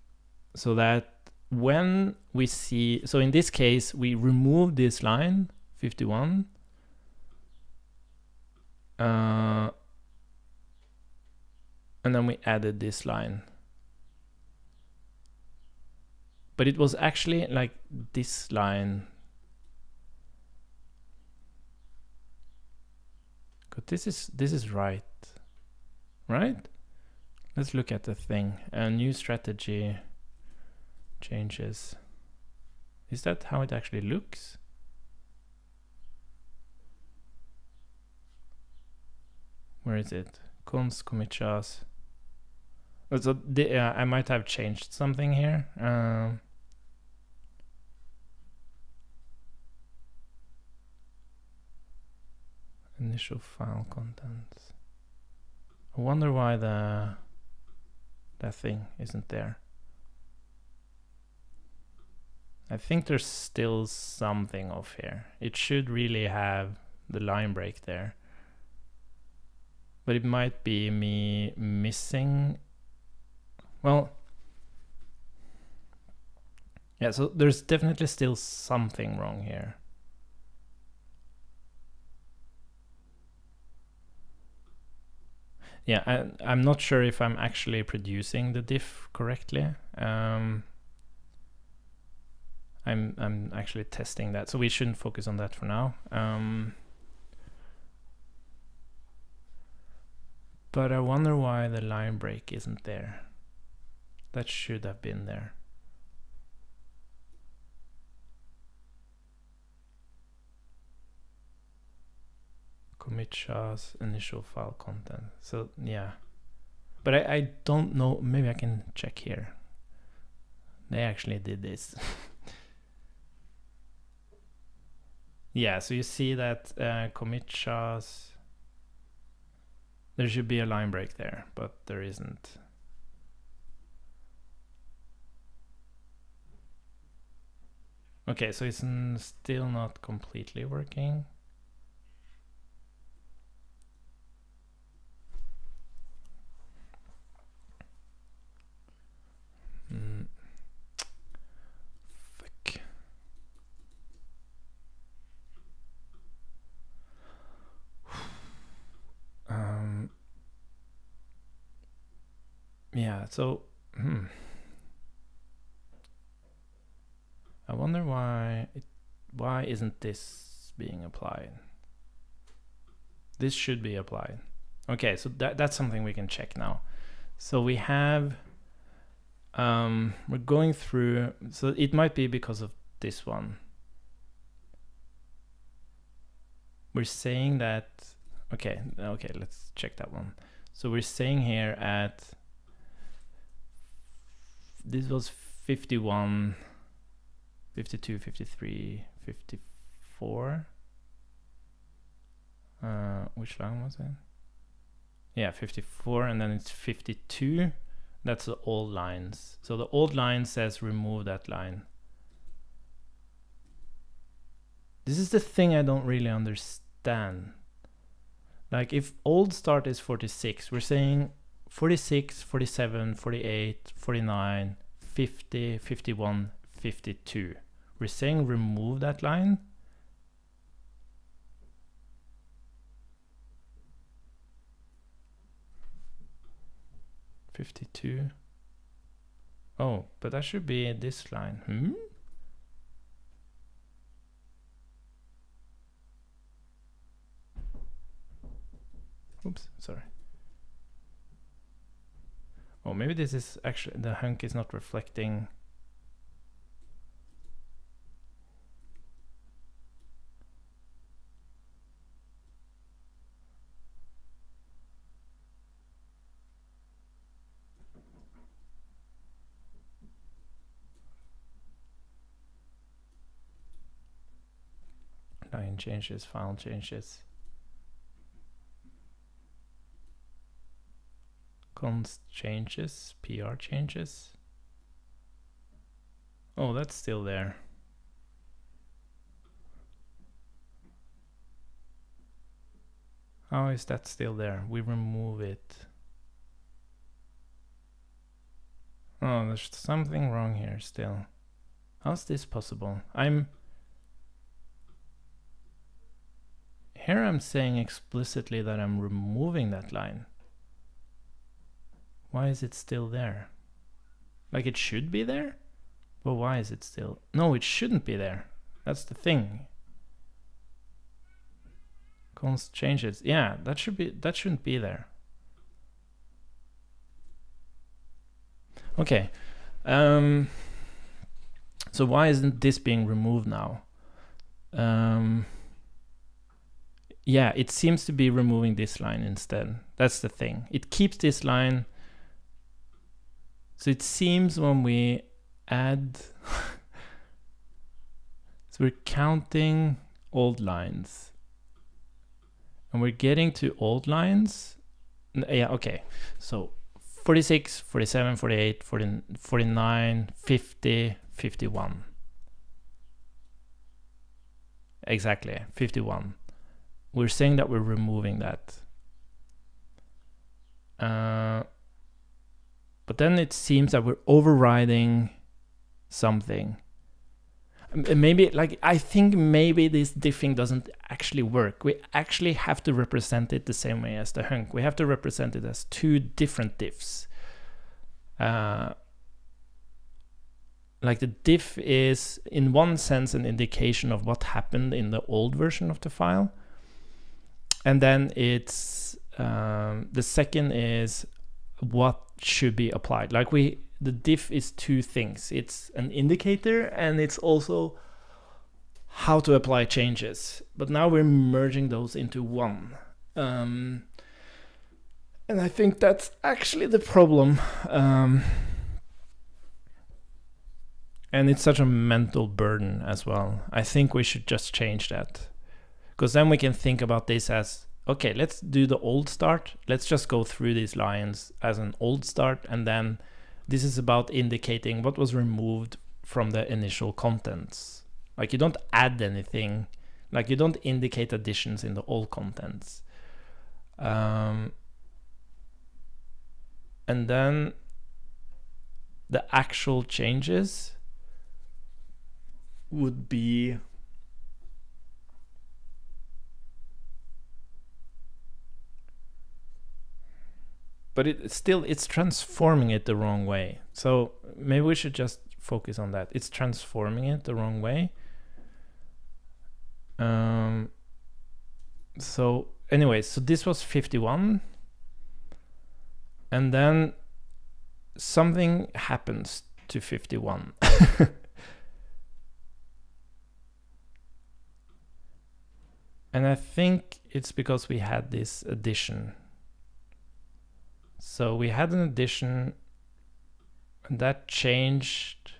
so that when we see, so in this case, we remove this line 51. And then we added this line. But it was actually like this line. But this is right. Right? Let's look at the thing. A new strategy changes. Is that how it actually looks? Where is it? Const commit chars. So I might have changed something here. Initial file contents. I wonder why that thing isn't there. I think there's still something off here. It should really have the line break there. But it might be me missing. Well, yeah, so there's definitely still something wrong here. Yeah, I'm not sure if I'm actually producing the diff correctly. I'm actually testing that, so we shouldn't focus on that for now. But I wonder why the line break isn't there. That should have been there. Commit chars, initial file content. So yeah, but I don't know. Maybe I can check here. They actually did this. Yeah, so you see that commit chars. There should be a line break there, but there isn't. Okay, so it's still not completely working. Fuck. Yeah, so I wonder why isn't this being applied? This should be applied. Okay, so that's something we can check now. So we have we're going through, so it might be because of this one. We're saying that okay, let's check that one. So we're saying here at this was 51, 52, 53, 54. Which line was it? Yeah, 54, and then it's 52. That's the old lines. So the old line says remove that line. This is the thing I don't really understand. Like if old start is 46, we're saying 46, 47, 48, 49, 50, 51, 52. We're saying remove that line. $52. Oh, but that should be this line. Oops, sorry. Oh, maybe this is actually, the hunk is not reflecting. Line changes, file changes. Const changes, PR changes. Oh, that's still there. How is that still there? We remove it. Oh, there's something wrong here still. How's this possible? Here I'm saying explicitly that I'm removing that line. Why is it still there? Like it should be there? But why is it still? No, it shouldn't be there. That's the thing. Const changes. Yeah, that shouldn't be there. Okay. So why isn't this being removed now? Yeah, it seems to be removing this line instead. That's the thing. It keeps this line. So it seems when we add, so we're counting old lines. And we're getting to old lines. Yeah, okay. So 46, 47, 48, 40, 49, 50, 51. Exactly, 51. We're saying that we're removing that. But then it seems that we're overriding something. Maybe, like, I think maybe this diffing doesn't actually work. We actually have to represent it the same way as the hunk. We have to represent it as two different diffs. Like the diff is, in one sense, an indication of what happened in the old version of the file. And then it's, the second is what should be applied. Like the diff is two things. It's an indicator and it's also how to apply changes. But now we're merging those into one. And I think that's actually the problem. And it's such a mental burden as well. I think we should just change that. Because then we can think about this as, okay, let's do the old start. Let's just go through these lines as an old start. And then this is about indicating what was removed from the initial contents. Like you don't add anything. Like you don't indicate additions in the old contents. And then the actual changes would be but it's transforming it the wrong way. So maybe we should just focus on that. It's transforming it the wrong way. So anyway, so this was 51. And then something happens to 51. And I think it's because we had this addition. So we had an addition and that changed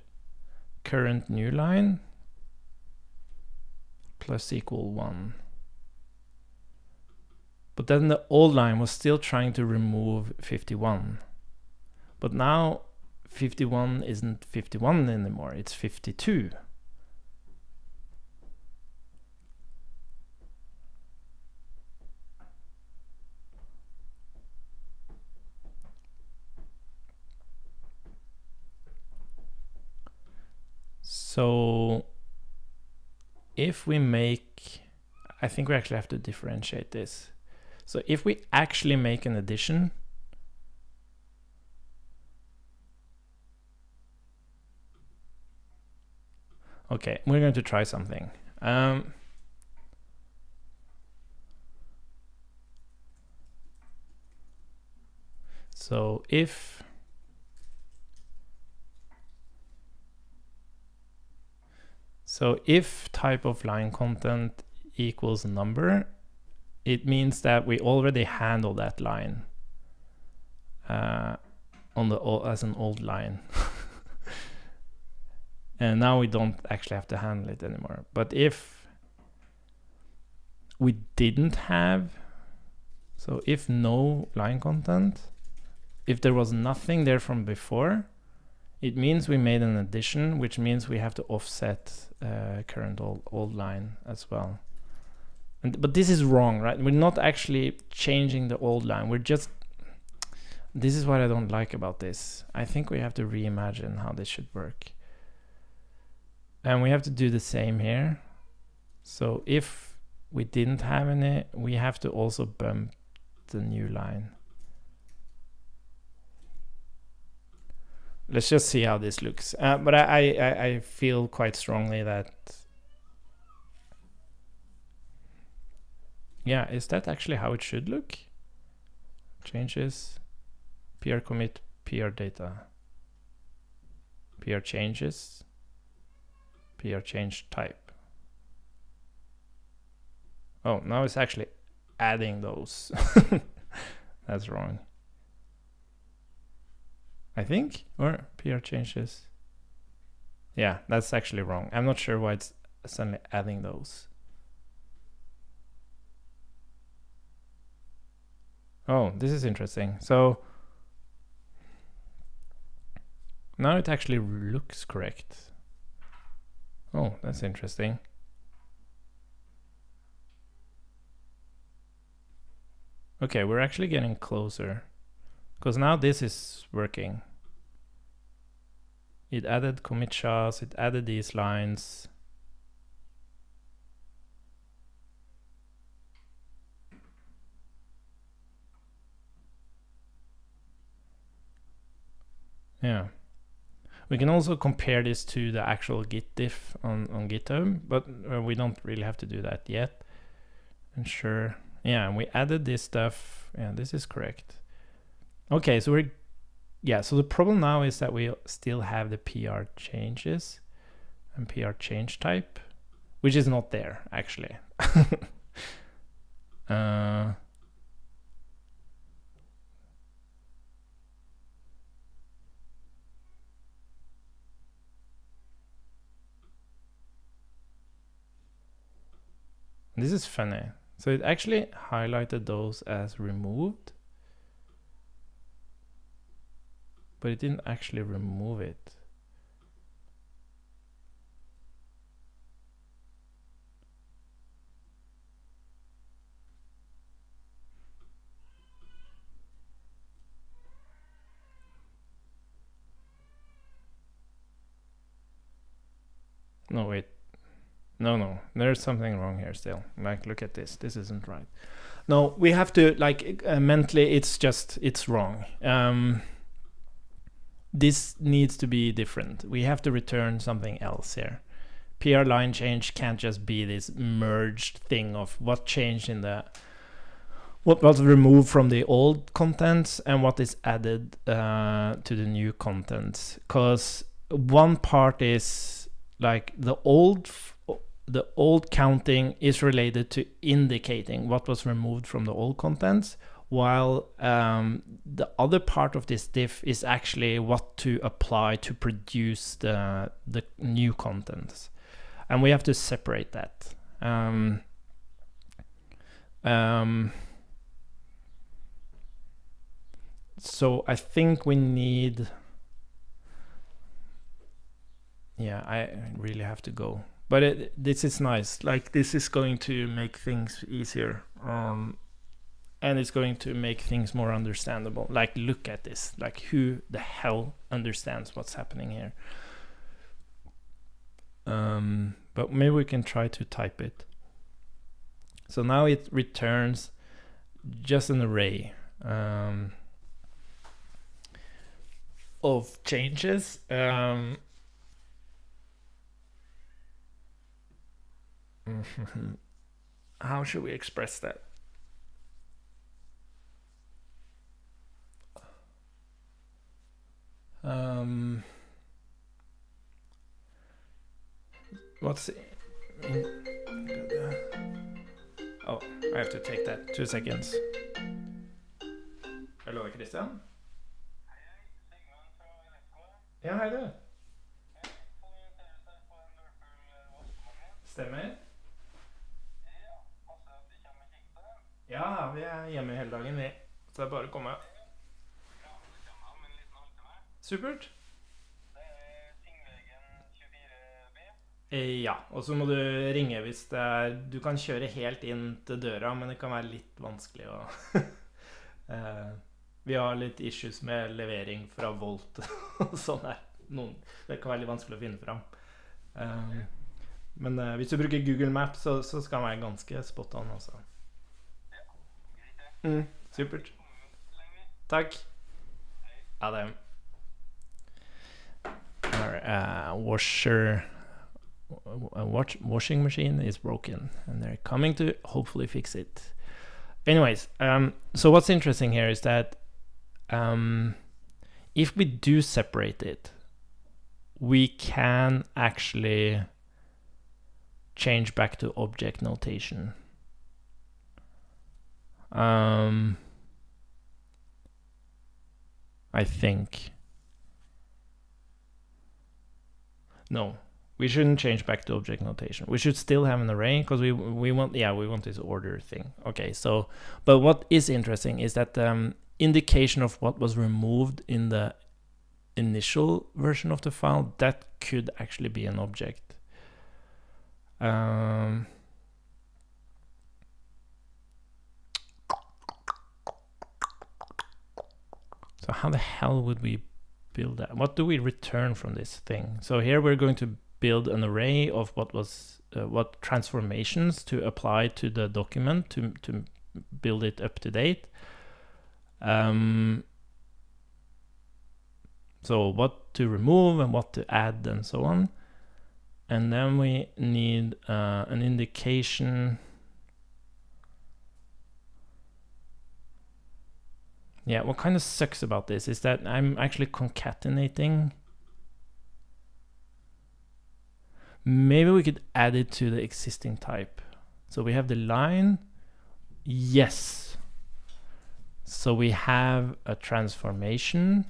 current new line plus equal 1. But then the old line was still trying to remove 51. But now 51 isn't 51 anymore, it's 52. So if we make, I think we actually have to differentiate this. So if we actually make an addition, okay, we're going to try something. So if type of line content equals number, it means that we already handle that line as an old line. And now we don't actually have to handle it anymore. But if we didn't have, so if no line content, if there was nothing there from before, it means we made an addition, which means we have to offset current old line as well. But this is wrong, right? We're not actually changing the old line. We're just, this is what I don't like about this. I think we have to reimagine how this should work. And we have to do the same here. So if we didn't have any, we have to also bump the new line. let's just see how this looks. But I feel quite strongly that, yeah, is that actually how it should look? Changes, PR commit, PR data, PR changes, PR change type. Oh, now it's actually adding those. That's wrong, I think, or PR changes. Yeah, that's actually wrong. I'm not sure why it's suddenly adding those. Oh, this is interesting. So now it actually looks correct. Oh, that's interesting. Okay, we're actually getting closer, because now this is working. It added commit SHAs, it added these lines. Yeah. We can also compare this to the actual git diff on GitHub, but we don't really have to do that yet. And sure, yeah, and we added this stuff. Yeah, this is correct. Okay, so so the problem now is that we still have the PR changes and PR change type, which is not there actually. This is funny. So it actually highlighted those as removed, but it didn't actually remove it. No, wait. No, there's something wrong here still. Like, look at this. This isn't right. No, we have to, like, mentally, it's wrong. This needs to be different. We have to return something else here. PR line change can't just be this merged thing of what changed in the, what was removed from the old contents and what is added to the new contents. Because one part is like the old counting is related to indicating what was removed from the old contents, while the other part of this diff is actually what to apply to produce the new contents, and we have to separate that. So I think we need, yeah, I really have to go. But this is nice. Like, this is going to make things easier. And it's going to make things more understandable. Like, look at this. Like, who the hell understands what's happening here? But maybe we can try to type it. So now it returns just an array of changes. How should we express that? What's oh, I have to take that. 2 seconds. Hello, Christian. Ja, hei du. Stemmer. Ja, vi er hjemme hele dagen, vi. Så det er bare å komme. Supert. Ja, og så må du ringe hvis det er, du kan kjøre helt inn til døra, men det kan være litt vanskelig å vi har litt issues med levering fra Volt og sånn der. Det kan være litt vanskelig å finne fram. Men hvis du bruker Google Maps, så skal den være ganske spot on også. Supert. Takk. Ha det. our washing machine is broken, and they're coming to hopefully fix it. Anyways, so what's interesting here is that if we do separate it, we can actually change back to object notation. I think. No, we shouldn't change back to object notation. We should still have an array because we want this order thing. Okay, so but what is interesting is that indication of what was removed in the initial version of the file, that could actually be an object. So how the hell would we build that? What do we return from this thing? So here we're going to build an array of what transformations to apply to the document to build it up to date. So what to remove and what to add and so on. And then we need an indication. Yeah, what kind of sucks about this is that I'm actually concatenating. Maybe we could add it to the existing type. So we have the line. Yes. So we have a transformation.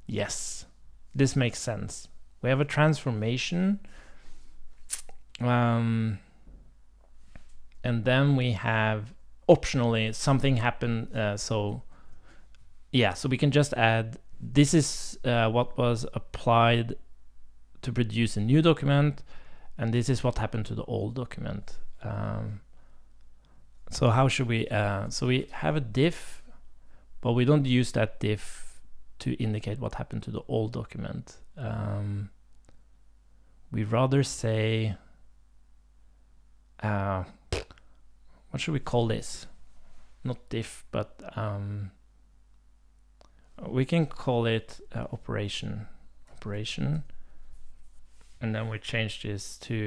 Yes, this makes sense. We have a transformation. And then we have optionally something happen. So we can just add, this is what was applied to produce a new document, and this is what happened to the old document. So how should we, so we have a diff, but we don't use that diff to indicate what happened to the old document. We rather say, what should we call this? Not diff, but we can call it operation, and then we change this to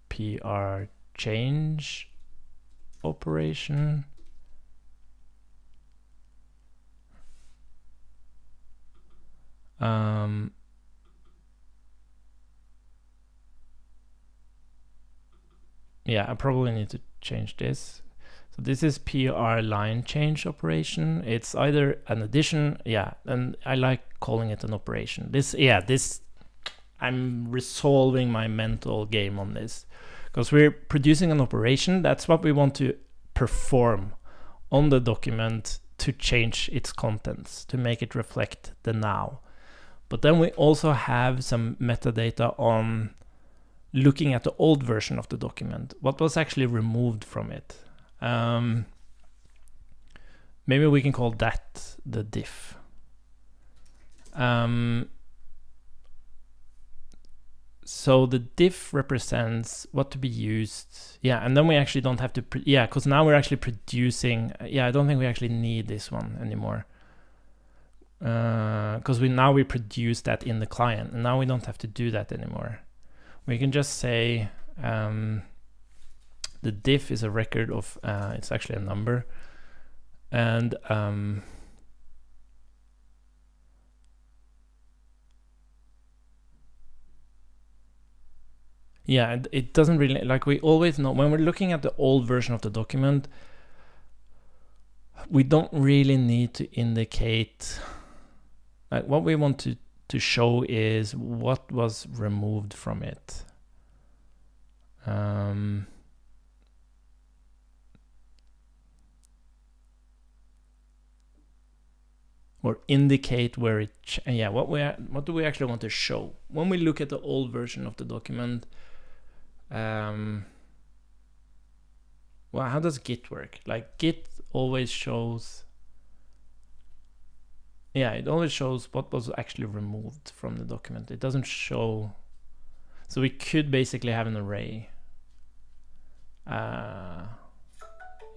PR change operation. Yeah, I probably need to change this. So this is PR line change operation. It's either an addition, and I like calling it an operation. This, I'm resolving my mental game on this because we're producing an operation. That's what we want to perform on the document to change its contents, to make it reflect the now. But then we also have some metadata on looking at the old version of the document, what was actually removed from it. Maybe we can call that the diff. So the diff represents what to be used. And then we actually don't have to, because now we're actually producing, I don't think we actually need this one anymore. Because we produce that in the client, and now we don't have to do that anymore. We can just say the diff is a record of, it's actually a number, and it doesn't really, like, we always know when we're looking at the old version of the document, we don't really need to indicate, like, what we want to show is what was removed from it. Or indicate where it, what do we actually want to show? When we look at the old version of the document, well, how does Git work? Like, Git always shows, it always shows what was actually removed from the document. It doesn't show, so we could basically have an array.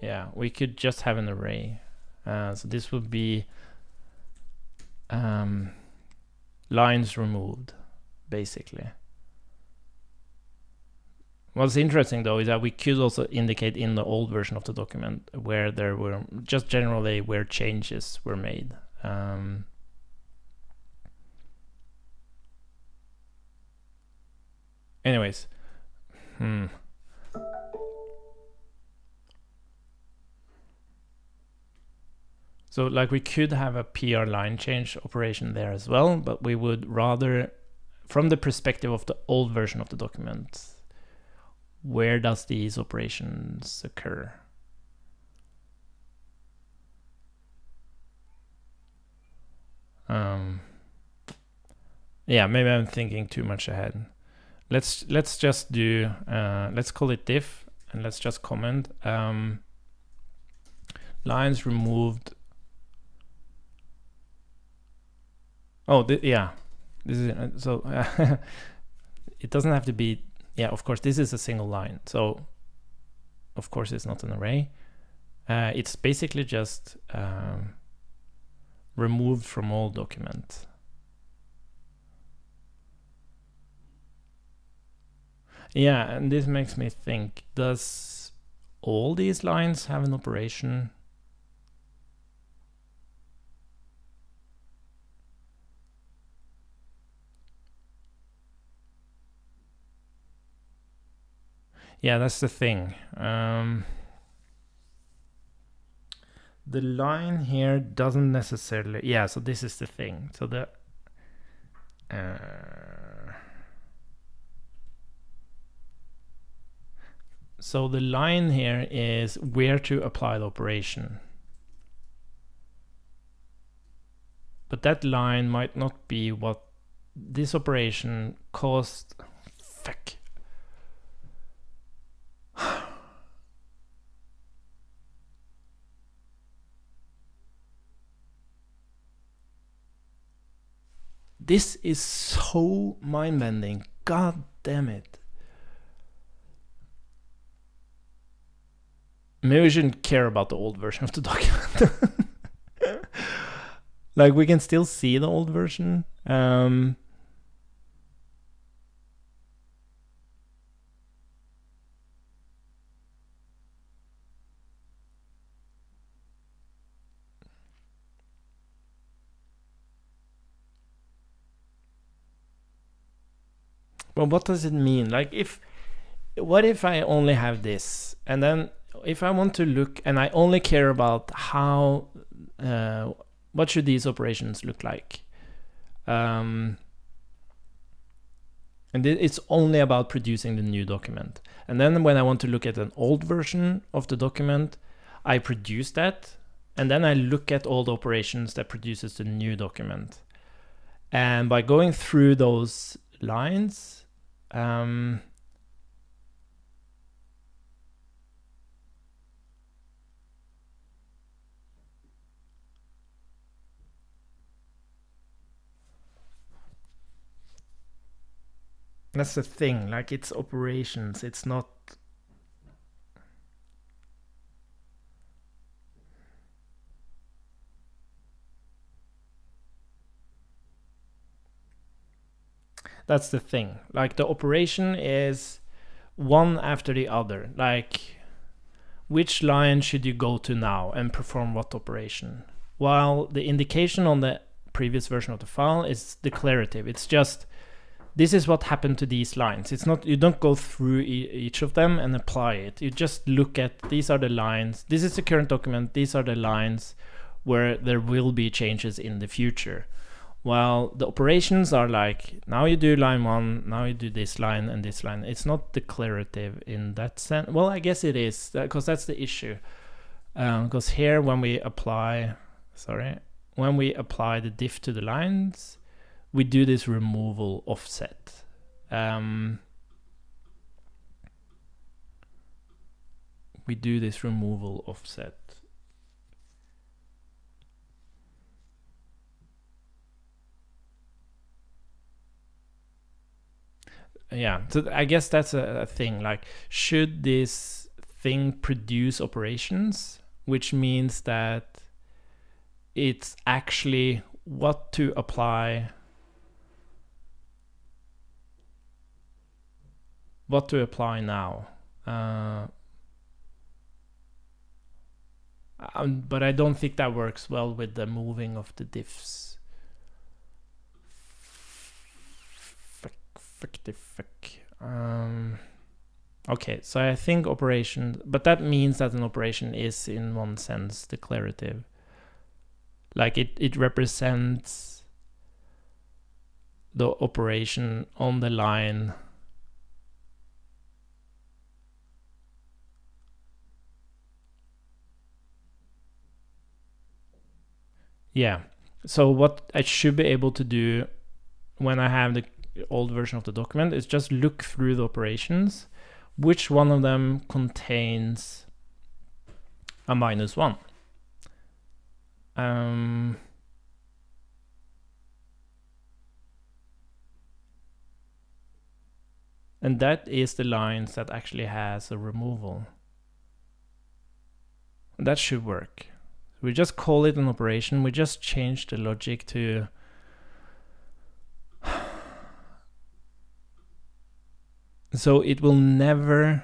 yeah, we could just have an array. So this would be lines removed, basically. What's interesting though is that we could also indicate in the old version of the document where there were just generally where changes were made. Anyways, so like we could have a PR line change operation there as well, but we would rather, from the perspective of the old version of the document, where does these operations occur? Yeah, maybe I'm thinking too much ahead. Let's just do, let's call it diff, and let's just comment lines removed. Oh, yeah, this is so it doesn't have to be. Yeah, of course, this is a single line, so of course it's not an array. It's basically just removed from all documents. Yeah, and this makes me think, does all these lines have an operation? Yeah, that's the thing. The line here doesn't necessarily, yeah, so this is the thing. So the so the line here is where to apply the operation. But that line might not be what this operation caused. Fuck. This is so mind-bending. God damn it. Maybe we shouldn't care about the old version of the document. Like, we can still see the old version. Well, what does it mean? Like, what if I only have this, and then if I want to look and I only care about how, what should these operations look like? And it's only about producing the new document. And then when I want to look at an old version of the document, I produce that, and then I look at all the operations that produces the new document. And by going through those lines, that's the thing, like, it's operations, it's not. That's the thing. Like, the operation is one after the other. Like, which line should you go to now and perform what operation? While the indication on the previous version of the file is declarative. It's just, this is what happened to these lines. It's not, you don't go through each of them and apply it. You just look at, these are the lines. This is the current document. These are the lines where there will be changes in the future. While the operations are like, now you do line 1, now you do this line and this line. It's not declarative in that sense. Well, I guess it is, because that's the issue. Because here, when we apply the diff to the lines, we do this removal offset. We do this removal offset. Yeah, so I guess that's a thing. Like, should this thing produce operations, which means that it's actually what to apply now. But I don't think that works well with the moving of the diffs. Okay, so I think operation, but that means that an operation is in one sense declarative. Like it represents the operation on the line. Yeah, so what I should be able to do when I have the old version of the document is just look through the operations, which one of them contains a -1. And that is the lines that actually has a removal. That should work. We just call it an operation. We just change the logic to so it will never,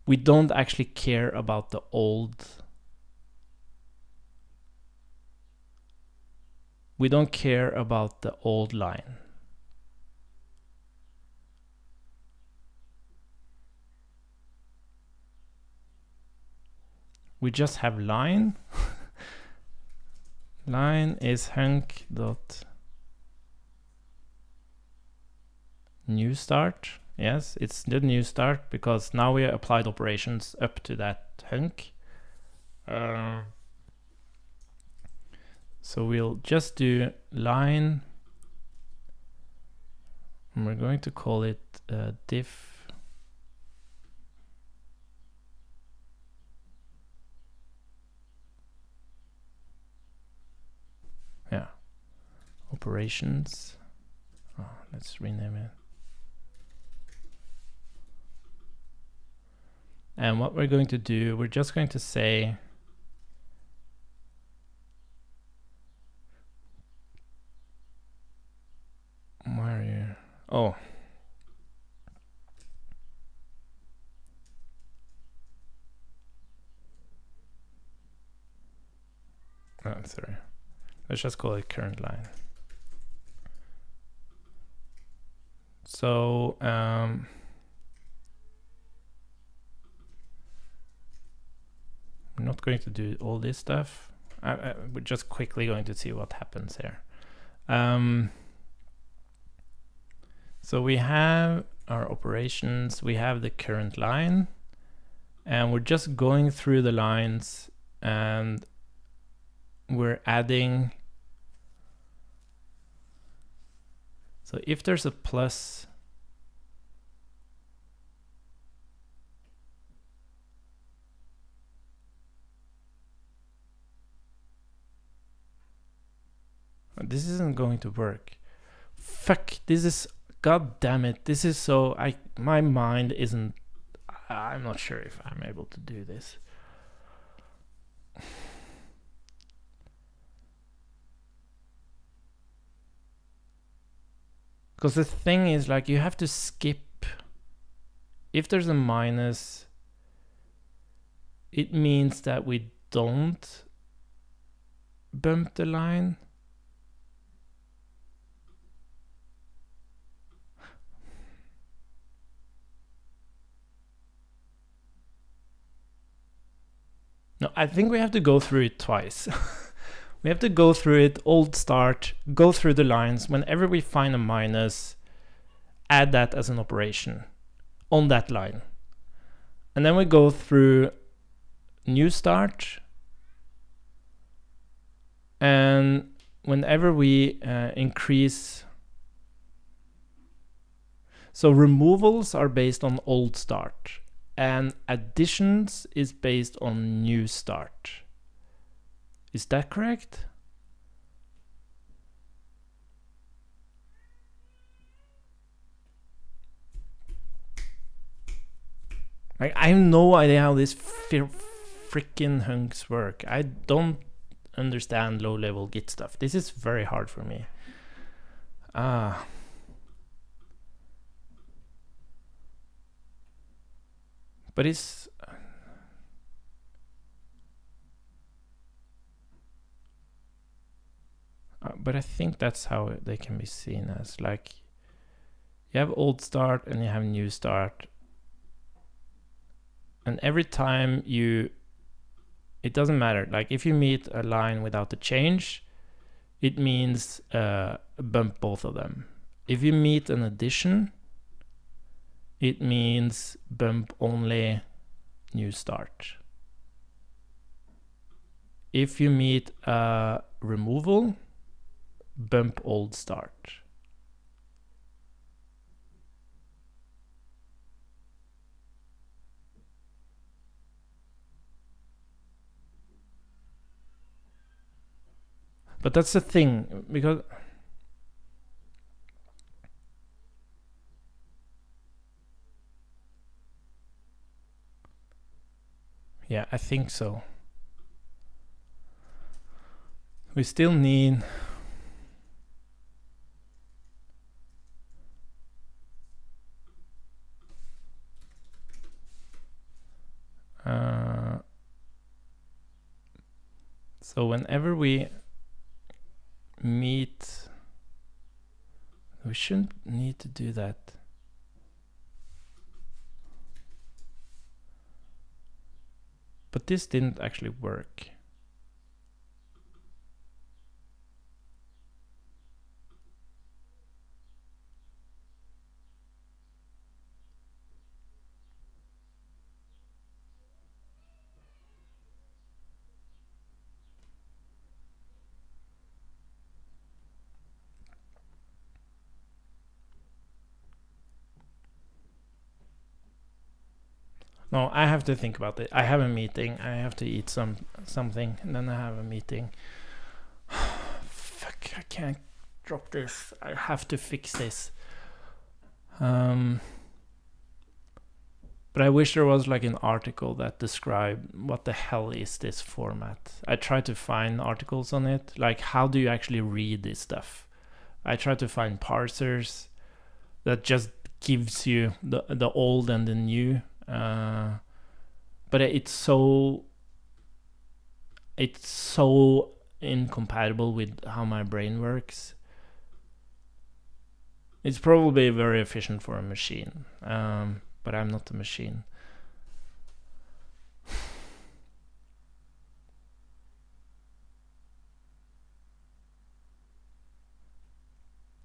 we don't actually care about the old, we don't care about the old line. We just have line. Line is hunk dot new start. Yes, it's the new start because now we applied operations up to that hunk. So we'll just do line, and we're going to call it diff. Yeah, operations. Oh, let's rename it. And what we're going to do, we're just going to say where are you? Oh. Oh, sorry. Let's just call it current line. So I'm not going to do all this stuff. We're just quickly going to see what happens here. So we have our operations, we have the current line, and we're just going through the lines and we're adding. So if there's a plus, this isn't going to work. Fuck, this is, god damn it, this is so, my mind isn't, I'm not sure if I'm able to do this. Because the thing is, like, you have to skip. If there's a minus, it means that we don't bump the line. No, I think we have to go through it twice. We have to go through it, old start, go through the lines. Whenever we find a minus, add that as an operation on that line. And then we go through new start. And whenever we increase, so removals are based on old start, and additions is based on new start. Is that correct? Like, I have no idea how this freaking hunks work. I don't understand low-level Git stuff. This is very hard for me. But it's... but I think that's how they can be seen as, like, you have old start and you have new start. And every time it doesn't matter. Like, if you meet a line without a change, it means bump both of them. If you meet an addition, it means bump only new start. If you meet a removal, bump old start. But that's the thing, because yeah, I think so. We still need so whenever we meet, we shouldn't need to do that. But this didn't actually work. No, I have to think about it. I have a meeting. I have to eat something, and then I have a meeting. Fuck, I can't drop this. I have to fix this. But I wish there was like an article that described what the hell is this format. I tried to find articles on it, like how do you actually read this stuff. I tried to find parsers that just gives you the old and the new. But it's so incompatible with how my brain works. It's probably very efficient for a machine, but I'm not a machine.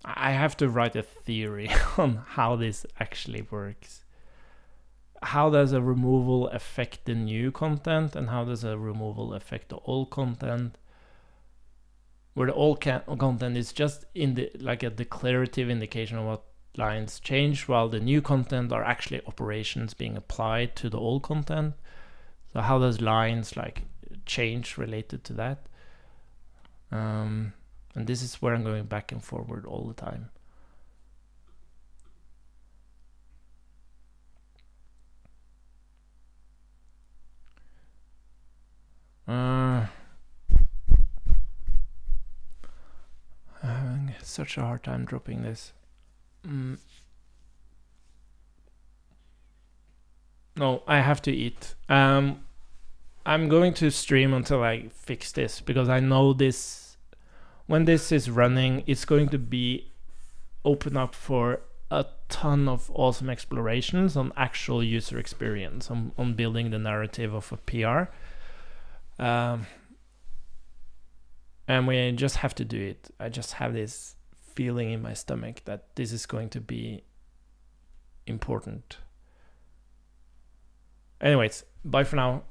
I have to write a theory on how this actually works. How does a removal affect the new content, and how does a removal affect the old content? Where the old content is just in the like a declarative indication of what lines change, while the new content are actually operations being applied to the old content. So how does lines like change related to that? And this is where I'm going back and forward all the time. I'm having such a hard time dropping this. No, I have to eat. I'm going to stream until I fix this, because I know this, when this is running, it's going to be open up for a ton of awesome explorations on actual user experience, on building the narrative of a PR. And we just have to do it. I just have this feeling in my stomach that this is going to be important. Anyways, bye for now.